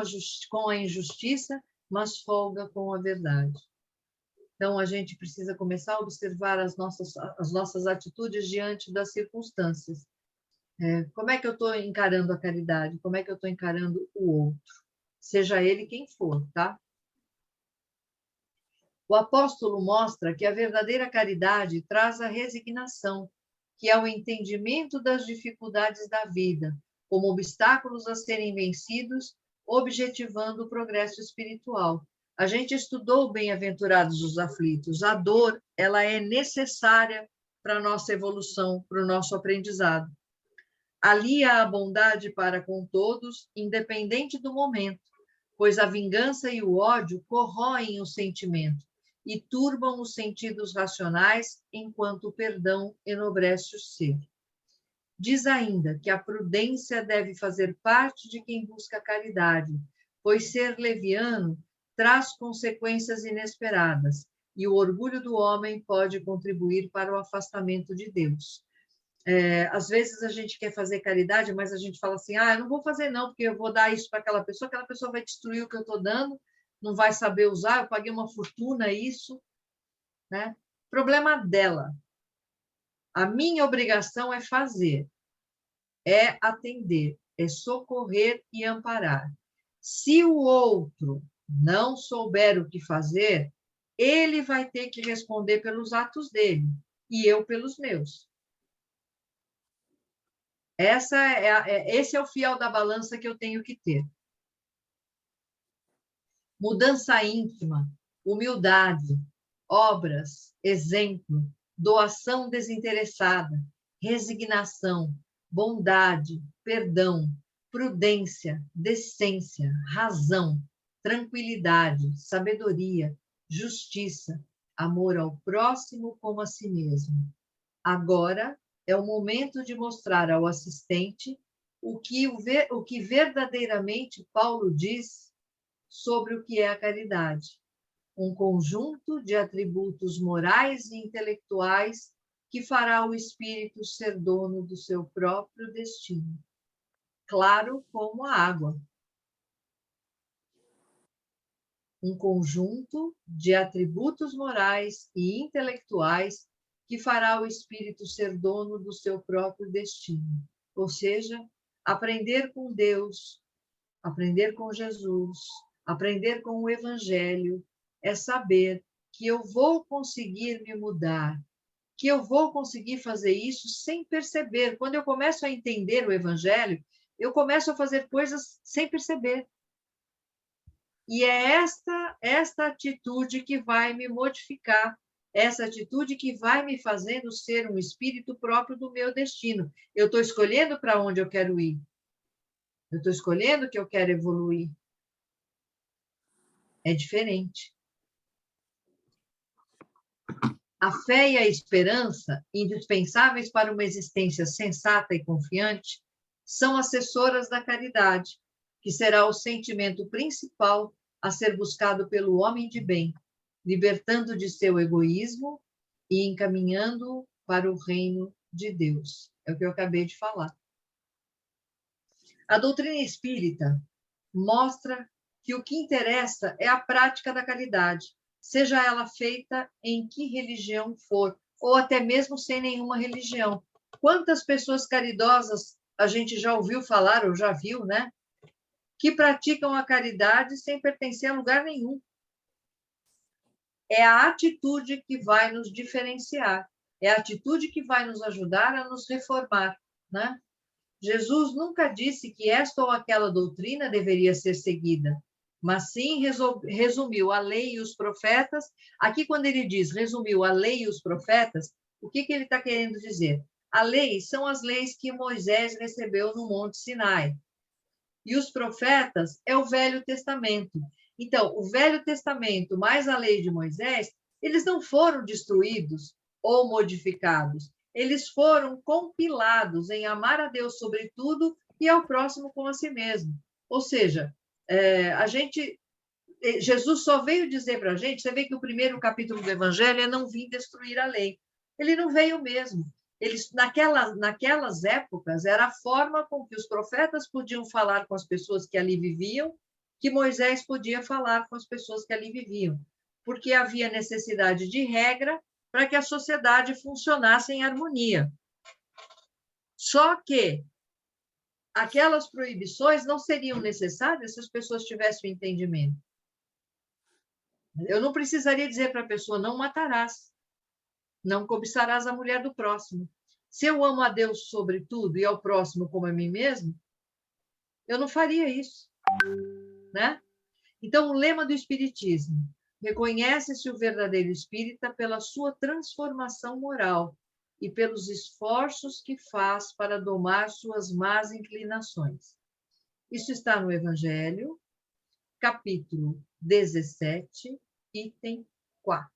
S3: a injustiça, mas folga com a verdade. Então, a gente precisa começar a observar as nossas atitudes diante das circunstâncias. Como é que eu estou encarando a caridade? Como é que eu estou encarando o outro? Seja ele quem for, tá? O apóstolo mostra que a verdadeira caridade traz a resignação, que é o entendimento das dificuldades da vida, como obstáculos a serem vencidos, objetivando o progresso espiritual. A gente estudou Bem-aventurados os aflitos. A dor, ela é necessária para a nossa evolução, para o nosso aprendizado. Ali há a bondade para com todos, independente do momento, pois a vingança e o ódio corroem o sentimento e turbam os sentidos racionais, enquanto o perdão enobrece o ser. Diz ainda que a prudência deve fazer parte de quem busca a caridade, pois ser leviano traz consequências inesperadas, e o orgulho do homem pode contribuir para o afastamento de Deus. Às vezes a gente quer fazer caridade, mas a gente fala assim, eu não vou fazer não, porque eu vou dar isso para aquela pessoa vai destruir o que eu estou dando, não vai saber usar, eu paguei uma fortuna isso, né? Problema dela. A minha obrigação é fazer, é atender, é socorrer e amparar. Se o outro não souber o que fazer, ele vai ter que responder pelos atos dele e eu pelos meus. Esse é o fiel da balança que eu tenho que ter. Mudança íntima, humildade, obras, exemplo, doação desinteressada, resignação, bondade, perdão, prudência, decência, razão, tranquilidade, sabedoria, justiça, amor ao próximo como a si mesmo. Agora é o momento de mostrar ao assistente o que verdadeiramente Paulo diz sobre o que é a caridade. Um conjunto de atributos morais e intelectuais que fará o espírito ser dono do seu próprio destino, claro como a água. Um conjunto de atributos morais e intelectuais que fará o espírito ser dono do seu próprio destino. Ou seja, aprender com Deus, aprender com Jesus, aprender com o Evangelho, é saber que eu vou conseguir me mudar, que eu vou conseguir fazer isso sem perceber. Quando eu começo a entender o Evangelho, eu começo a fazer coisas sem perceber. E é esta atitude que vai me modificar, essa atitude que vai me fazendo ser um espírito próprio do meu destino. Eu estou escolhendo para onde eu quero ir. Eu estou escolhendo que eu quero evoluir. É diferente. A fé e a esperança, indispensáveis para uma existência sensata e confiante, são assessoras da caridade, que será o sentimento principal a ser buscado pelo homem de bem, libertando de seu egoísmo e encaminhando-o para o reino de Deus. É o que eu acabei de falar. A doutrina espírita mostra que o que interessa é a prática da caridade, seja ela feita em que religião for, ou até mesmo sem nenhuma religião. Quantas pessoas caridosas a gente já ouviu falar, ou já viu, né? Que praticam a caridade sem pertencer a lugar nenhum. É a atitude que vai nos diferenciar, é a atitude que vai nos ajudar a nos reformar, né? Jesus nunca disse que esta ou aquela doutrina deveria ser seguida, mas sim resumiu a lei e os profetas. Aqui, quando ele diz resumiu a lei e os profetas, o que ele está querendo dizer? A lei são as leis que Moisés recebeu no Monte Sinai. E os profetas é o Velho Testamento. Então, o Velho Testamento mais a lei de Moisés, eles não foram destruídos ou modificados. Eles foram compilados em amar a Deus sobre tudo e ao próximo como a si mesmo. Ou seja, Jesus só veio dizer para a gente, você vê que o primeiro capítulo do Evangelho é não vir destruir a lei. Ele não veio mesmo. Naquelas épocas, era a forma com que os profetas podiam falar com as pessoas que ali viviam, que Moisés podia falar com as pessoas que ali viviam, porque havia necessidade de regra para que a sociedade funcionasse em harmonia. Só que aquelas proibições não seriam necessárias se as pessoas tivessem o entendimento. Eu não precisaria dizer para a pessoa, não matarás, não cobiçarás a mulher do próximo. Se eu amo a Deus sobre tudo e ao próximo como a mim mesmo, eu não faria isso, né? Então, o lema do Espiritismo: reconhece-se o verdadeiro espírita pela sua transformação moral e pelos esforços que faz para domar suas más inclinações. Isso está no Evangelho, capítulo 17, item 4.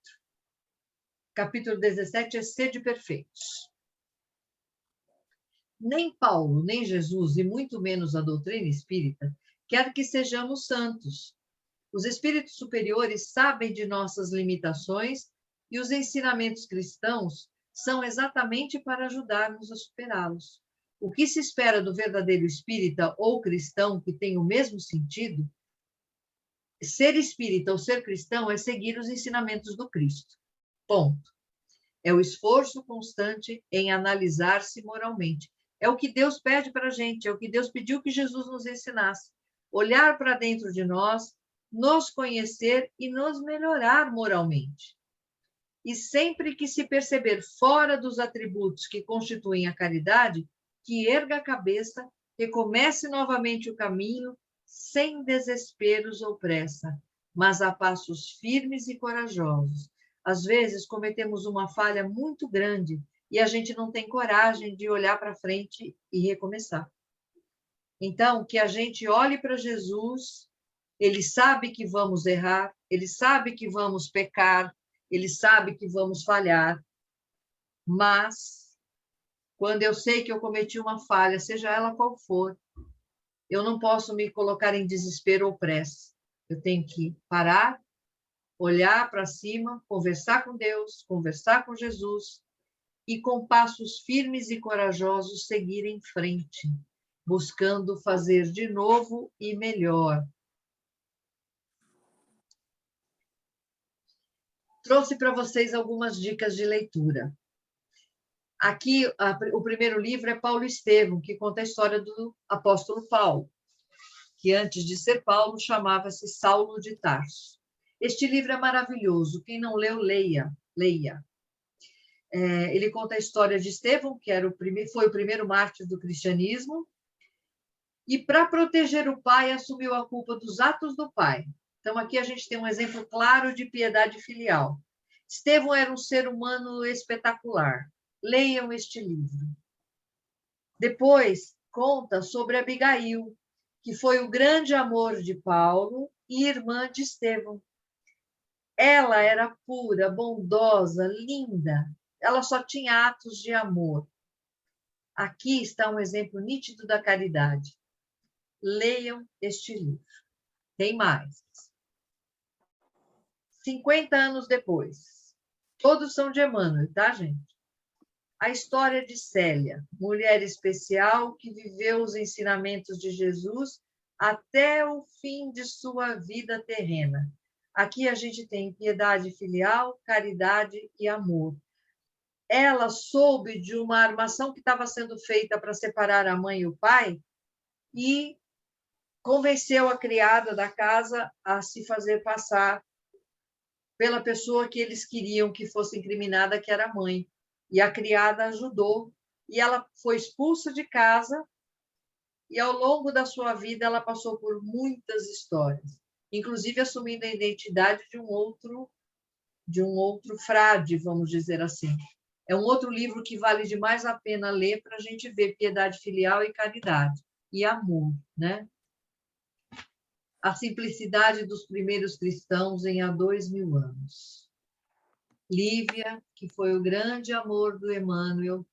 S3: Capítulo 17 é Sede Perfeitos. Nem Paulo, nem Jesus, e muito menos a doutrina espírita, quer que sejamos santos. Os espíritos superiores sabem de nossas limitações e os ensinamentos cristãos são exatamente para ajudar-nos a superá-los. O que se espera do verdadeiro espírita ou cristão que tem o mesmo sentido, ser espírita ou ser cristão é seguir os ensinamentos do Cristo. Ponto. É o esforço constante em analisar-se moralmente. É o que Deus pede para a gente, é o que Deus pediu que Jesus nos ensinasse. Olhar para dentro de nós, nos conhecer e nos melhorar moralmente. E sempre que se perceber fora dos atributos que constituem a caridade, que erga a cabeça, recomece novamente o caminho, sem desesperos ou pressa, mas a passos firmes e corajosos. Às vezes cometemos uma falha muito grande e a gente não tem coragem de olhar para frente e recomeçar. Então, que a gente olhe para Jesus, ele sabe que vamos errar, ele sabe que vamos pecar, ele sabe que vamos falhar, mas quando eu sei que eu cometi uma falha, seja ela qual for, eu não posso me colocar em desespero ou pressa. Eu tenho que parar, olhar para cima, conversar com Deus, conversar com Jesus e, com passos firmes e corajosos, seguir em frente, buscando fazer de novo e melhor. Trouxe para vocês algumas dicas de leitura. Aqui, o primeiro livro é Paulo Estevão, que conta a história do apóstolo Paulo, que antes de ser Paulo chamava-se Saulo de Tarso. Este livro é maravilhoso. Quem não leu, leia. Ele conta a história de Estevão, que foi o primeiro mártir do cristianismo, e para proteger o pai, assumiu a culpa dos atos do pai. Então, aqui a gente tem um exemplo claro de piedade filial. Estevão era um ser humano espetacular. Leiam este livro. Depois, conta sobre Abigail, que foi o grande amor de Paulo e irmã de Estevão. Ela era pura, bondosa, linda. Ela só tinha atos de amor. Aqui está um exemplo nítido da caridade. Leiam este livro. Tem mais. 50 anos depois. Todos são de Emmanuel, tá, gente? A história de Célia, mulher especial que viveu os ensinamentos de Jesus até o fim de sua vida terrena. Aqui a gente tem piedade filial, caridade e amor. Ela soube de uma armação que estava sendo feita para separar a mãe e o pai e convenceu a criada da casa a se fazer passar pela pessoa que eles queriam que fosse incriminada, que era a mãe. E a criada ajudou, e ela foi expulsa de casa, e ao longo da sua vida ela passou por muitas histórias, inclusive assumindo a identidade de um outro frade, vamos dizer assim. É um outro livro que vale demais a pena ler para a gente ver piedade filial e caridade, e amor, né? a simplicidade dos primeiros cristãos há 2000 anos. Lívia, que foi o grande amor do Emmanuel,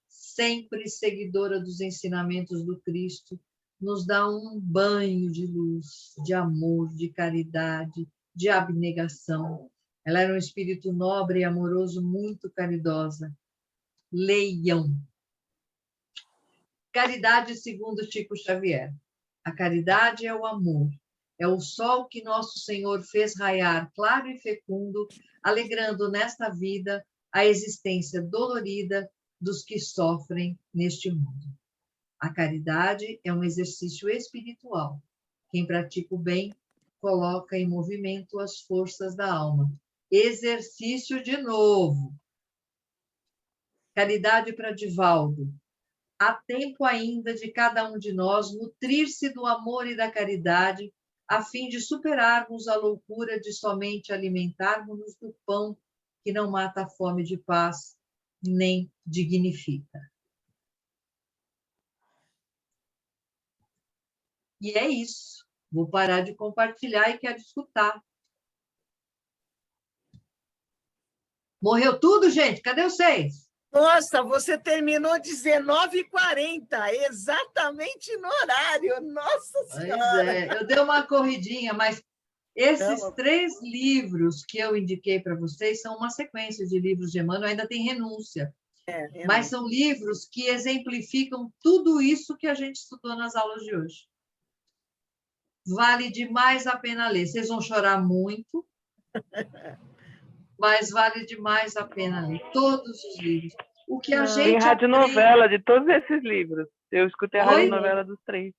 S3: sempre seguidora dos ensinamentos do Cristo, nos dá um banho de luz, de amor, de caridade, de abnegação. Ela era um espírito nobre e amoroso, muito caridosa. Leiam. Caridade segundo Chico Xavier. A caridade é o amor. É o sol que nosso Senhor fez raiar claro e fecundo, alegrando nesta vida a existência dolorida dos que sofrem neste mundo. A caridade é um exercício espiritual. Quem pratica o bem coloca em movimento as forças da alma. Exercício de novo. Caridade para Divaldo. Há tempo ainda de cada um de nós nutrir-se do amor e da caridade, a fim de superarmos a loucura de somente alimentarmos-nos do pão que não mata a fome de paz, nem dignifica. E é isso. Vou parar de compartilhar e quero escutar. Morreu tudo, gente? Cadê vocês?
S2: Nossa, você terminou 19h40, exatamente no horário. Nossa Senhora!
S3: É, eu dei uma corridinha, mas esses 3 livros que eu indiquei para vocês são uma sequência de livros de Emmanuel, ainda tem Renúncia. Mas são livros que exemplificam tudo isso que a gente estudou nas aulas de hoje. Vale demais a pena ler. Vocês vão chorar muito, mas vale demais a pena ler todos os livros. O que a gente
S15: tem radionovela de todos esses livros. Eu escutei a radionovela dos 3.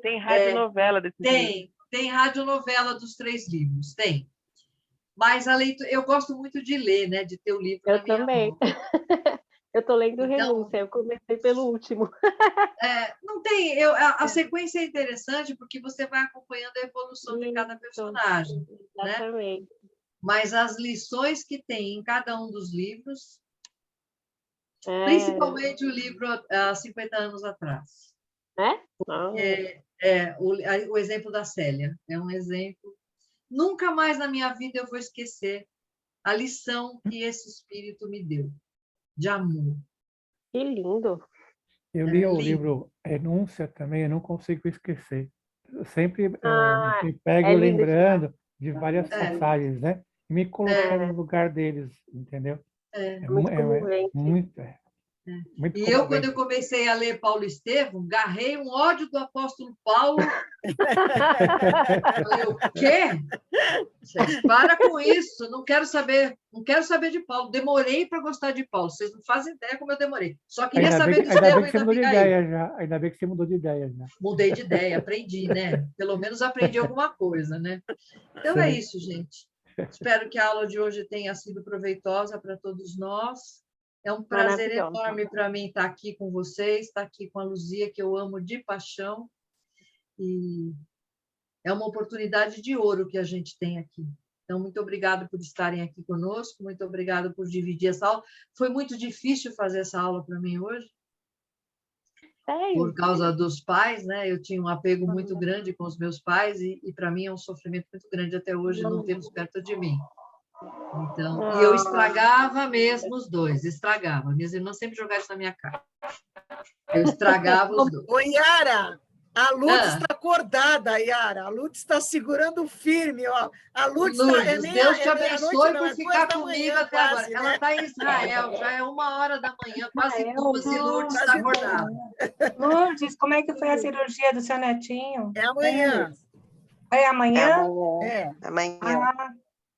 S15: Tem radionovela desses livros.
S3: Tem radionovela dos 3 livros, tem. Mas a leitura, eu gosto muito de ler, né? De ter o livro.
S16: Eu também. Eu estou lendo Renúncia, eu comecei pelo último.
S3: Não tem, a sequência é interessante porque você vai acompanhando a evolução de cada personagem.
S16: Exatamente.
S3: Né? Mas as lições que tem em cada um dos livros, principalmente o livro há 50 anos atrás. O exemplo da Célia é um exemplo. Nunca mais na minha vida eu vou esquecer a lição que esse espírito me deu, de amor.
S16: Que lindo!
S14: Eu li o livro Renúncia também, eu não consigo esquecer. Eu sempre me pego lembrando de várias passagens, né? E me colocando no lugar deles, entendeu? Muito.
S3: E eu, quando eu comecei a ler Paulo Estevam, garrei um ódio do apóstolo Paulo. Falei, o quê? Vocês para com isso, não quero saber de Paulo. Demorei para gostar de Paulo, vocês não fazem ideia como eu demorei. Só queria saber do Estevam e da Abigail.
S14: Ainda bem que você mudou de ideia já.
S3: Mudei de ideia, aprendi, né? Pelo menos aprendi alguma coisa, né? Então é isso, gente. Espero que a aula de hoje tenha sido proveitosa para todos nós. É um prazer enorme para mim estar aqui com vocês, estar aqui com a Luzia, que eu amo de paixão. E é uma oportunidade de ouro que a gente tem aqui. Então, muito obrigado por estarem aqui conosco, muito obrigado por dividir essa aula. Foi muito difícil fazer essa aula para mim hoje, por causa dos pais, né? Eu tinha um apego muito grande com os meus pais e para mim é um sofrimento muito grande até hoje não tê-los perto de mim. Então, e eu estragava mesmo os dois, estragava. Minhas irmãs sempre jogaram isso na minha cara. Eu estragava os dois.
S2: Ô, Yara, a Lourdes está acordada, Yara. A Lourdes está segurando firme, ó. A Lourdes
S3: Deus te abençoe por ficar comigo até agora. Ela está em Israel, já é 1h da manhã, quase 2, e Lourdes está acordada.
S12: Lourdes, como é que foi a cirurgia do seu netinho?
S2: É amanhã.
S12: É amanhã?
S10: Amanhã.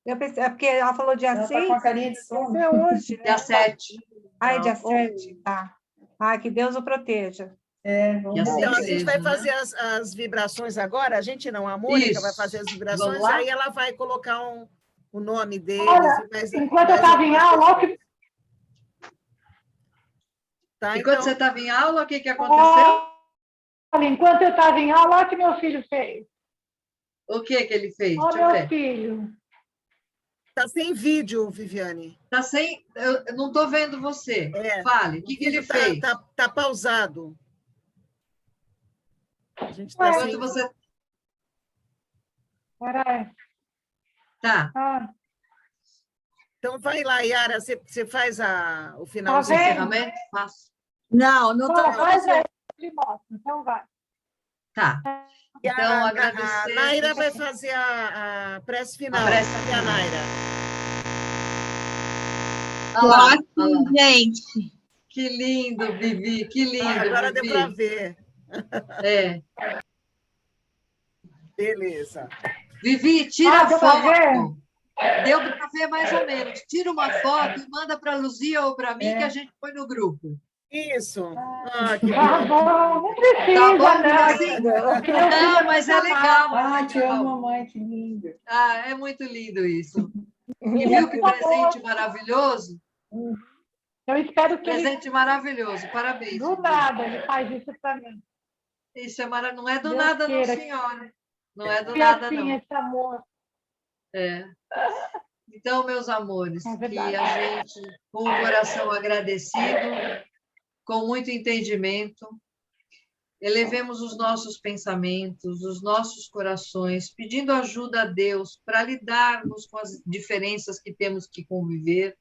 S12: Eu pensei, porque ela falou dia 6.
S7: Tá com a carinha de sono.
S12: É hoje, né?
S3: Dia 7.
S12: É dia 7, tá. Que Deus o proteja.
S2: Então, a gente vai fazer as vibrações agora, a gente não, a Mônica vai fazer as vibrações, aí ela vai colocar o nome deles.
S17: Olha, enquanto eu estava em aula...
S3: Enquanto você estava em aula, o que aconteceu?
S17: Olha, enquanto eu estava em aula, olha o que meu filho fez.
S3: O que ele fez?
S17: Olha meu filho.
S2: Está sem vídeo, Viviane.
S3: Está sem... Eu não estou vendo você. Fale, o que ele fez?
S2: Está pausado. A gente
S3: tá sem... você...
S17: Peraí.
S3: Tá.
S2: Então vai lá, Yara, você faz o
S3: Tá
S2: finalzinho.
S3: encerramento? Faço.
S4: Não
S17: Então, faz aí, de moto. Então vai.
S3: Tá.
S2: E
S3: Então,
S2: a
S3: agradecer.
S2: Naira vai fazer a prece final.
S3: A prece
S2: Cadê a Naira?
S3: Olha lá,
S9: Ótimo,
S3: olha lá.
S9: gente.
S3: Que lindo, Vivi, que lindo,
S2: Agora deu para
S3: Vivi.
S2: ver.
S3: É.
S2: Beleza.
S3: Vivi, tira a
S17: deu pra ver?
S3: foto. Deu para ver mais ou menos. Tira uma foto e manda para a Luzia ou para mim que a gente põe no grupo.
S2: Isso.
S17: Que tá bom, não precisa,
S3: Tá bom,
S17: não.
S3: assim, não, mas é legal.
S12: Ah, te amo, mamãe, que lindo.
S3: Ah, é muito lindo isso. E viu que presente maravilhoso?
S17: Eu espero que
S3: presente maravilhoso. Parabéns.
S17: Do nada ele faz isso para mim.
S3: Isso é maravilhoso. Não é do
S17: Deus
S3: nada, não,
S17: queira.
S3: senhora. Não é do
S17: E
S3: nada,
S17: assim,
S3: não.
S17: esse amor.
S3: É. Então, meus amores,
S17: É
S3: que a gente, com o coração agradecido, com muito entendimento, elevemos os nossos pensamentos, os nossos corações, pedindo ajuda a Deus para lidarmos com as diferenças que temos que conviver,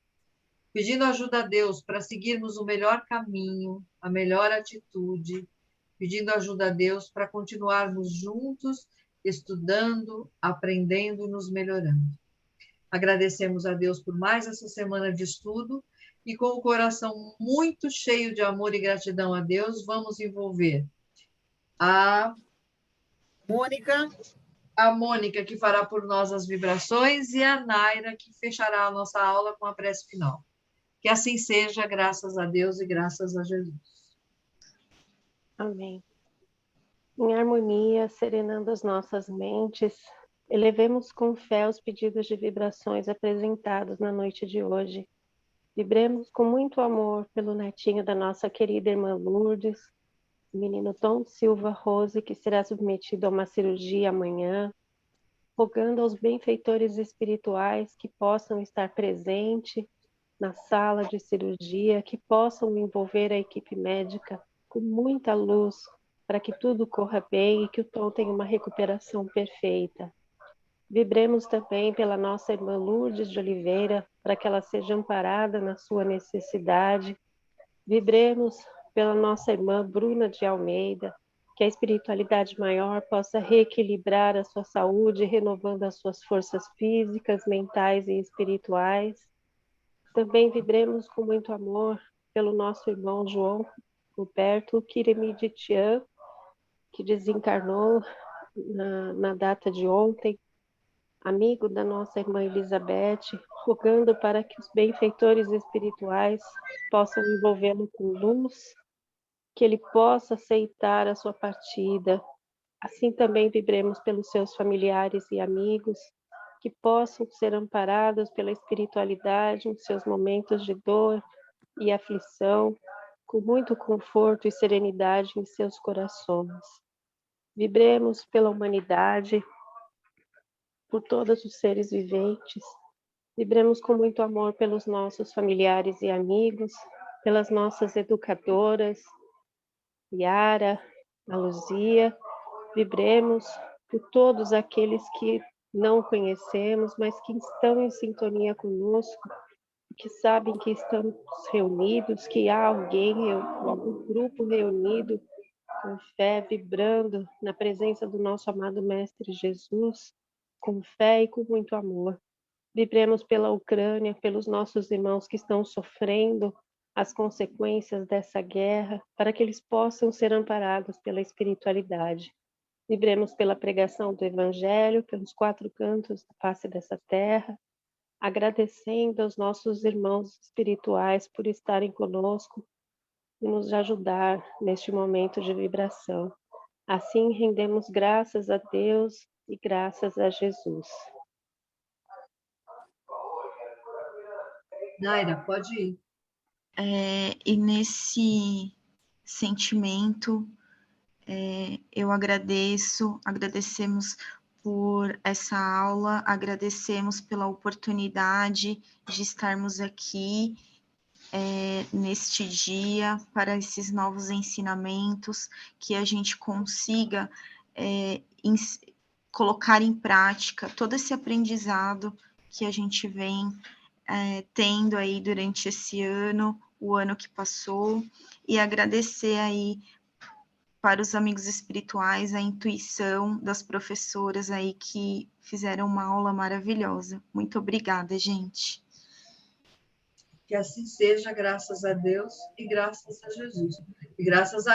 S3: pedindo ajuda a Deus para seguirmos o melhor caminho, a melhor atitude, pedindo ajuda a Deus para continuarmos juntos, estudando, aprendendo e nos melhorando. Agradecemos a Deus por mais essa semana de estudo e com o coração muito cheio de amor e gratidão a Deus, vamos envolver a Mônica, que fará por nós as vibrações, e a Naira, que fechará a nossa aula com a prece final. Que assim seja, graças a Deus e graças a Jesus.
S16: Amém. Em harmonia, serenando as nossas mentes, elevemos com fé os pedidos de vibrações apresentados na noite de hoje. Vibremos com muito amor pelo netinho da nossa querida irmã Lourdes, o menino Tom Silva Rose, que será submetido a uma cirurgia amanhã, rogando aos benfeitores espirituais que possam estar presentes na sala de cirurgia, que possam envolver a equipe médica com muita luz, para que tudo corra bem e que o Tom tenha uma recuperação perfeita. Vibremos também pela nossa irmã Lourdes de Oliveira, para que ela seja amparada na sua necessidade. Vibremos pela nossa irmã Bruna de Almeida, que a espiritualidade maior possa reequilibrar a sua saúde, renovando as suas forças físicas, mentais e espirituais. Também vibremos com muito amor pelo nosso irmão João Roberto Kiremiditian, que desencarnou na data de ontem, amigo da nossa irmã Elizabeth, rogando para que os benfeitores espirituais possam envolvê-lo com luz, que ele possa aceitar a sua partida. Assim também vibremos pelos seus familiares e amigos, que possam ser amparados pela espiritualidade em seus momentos de dor e aflição, com muito conforto e serenidade em seus corações. Vibremos pela humanidade, por todos os seres viventes. Vibremos com muito amor pelos nossos familiares e amigos, pelas nossas educadoras, Yara, a Luzia. Vibremos por todos aqueles que não conhecemos, mas que estão em sintonia conosco, que sabem que estamos reunidos, que há alguém, um grupo reunido com fé, vibrando na presença do nosso amado Mestre Jesus, com fé e com muito amor. Vibremos pela Ucrânia, pelos nossos irmãos que estão sofrendo as consequências dessa guerra, para que eles possam ser amparados pela espiritualidade. Vibremos pela pregação do Evangelho, pelos 4 cantos da face dessa terra, agradecendo aos nossos irmãos espirituais por estarem conosco e nos ajudar neste momento de vibração. Assim, rendemos graças a Deus e graças a Jesus.
S3: Naira, pode ir.
S9: E nesse sentimento, eu agradecemos por essa aula, agradecemos pela oportunidade de estarmos aqui neste dia para esses novos ensinamentos, que a gente consiga colocar em prática todo esse aprendizado que a gente vem tendo aí durante esse ano, o ano que passou, e agradecer aí para os amigos espirituais a intuição das professoras aí que fizeram uma aula maravilhosa. Muito obrigada, gente.
S3: Que assim seja, graças a Deus e graças a Jesus. E graças a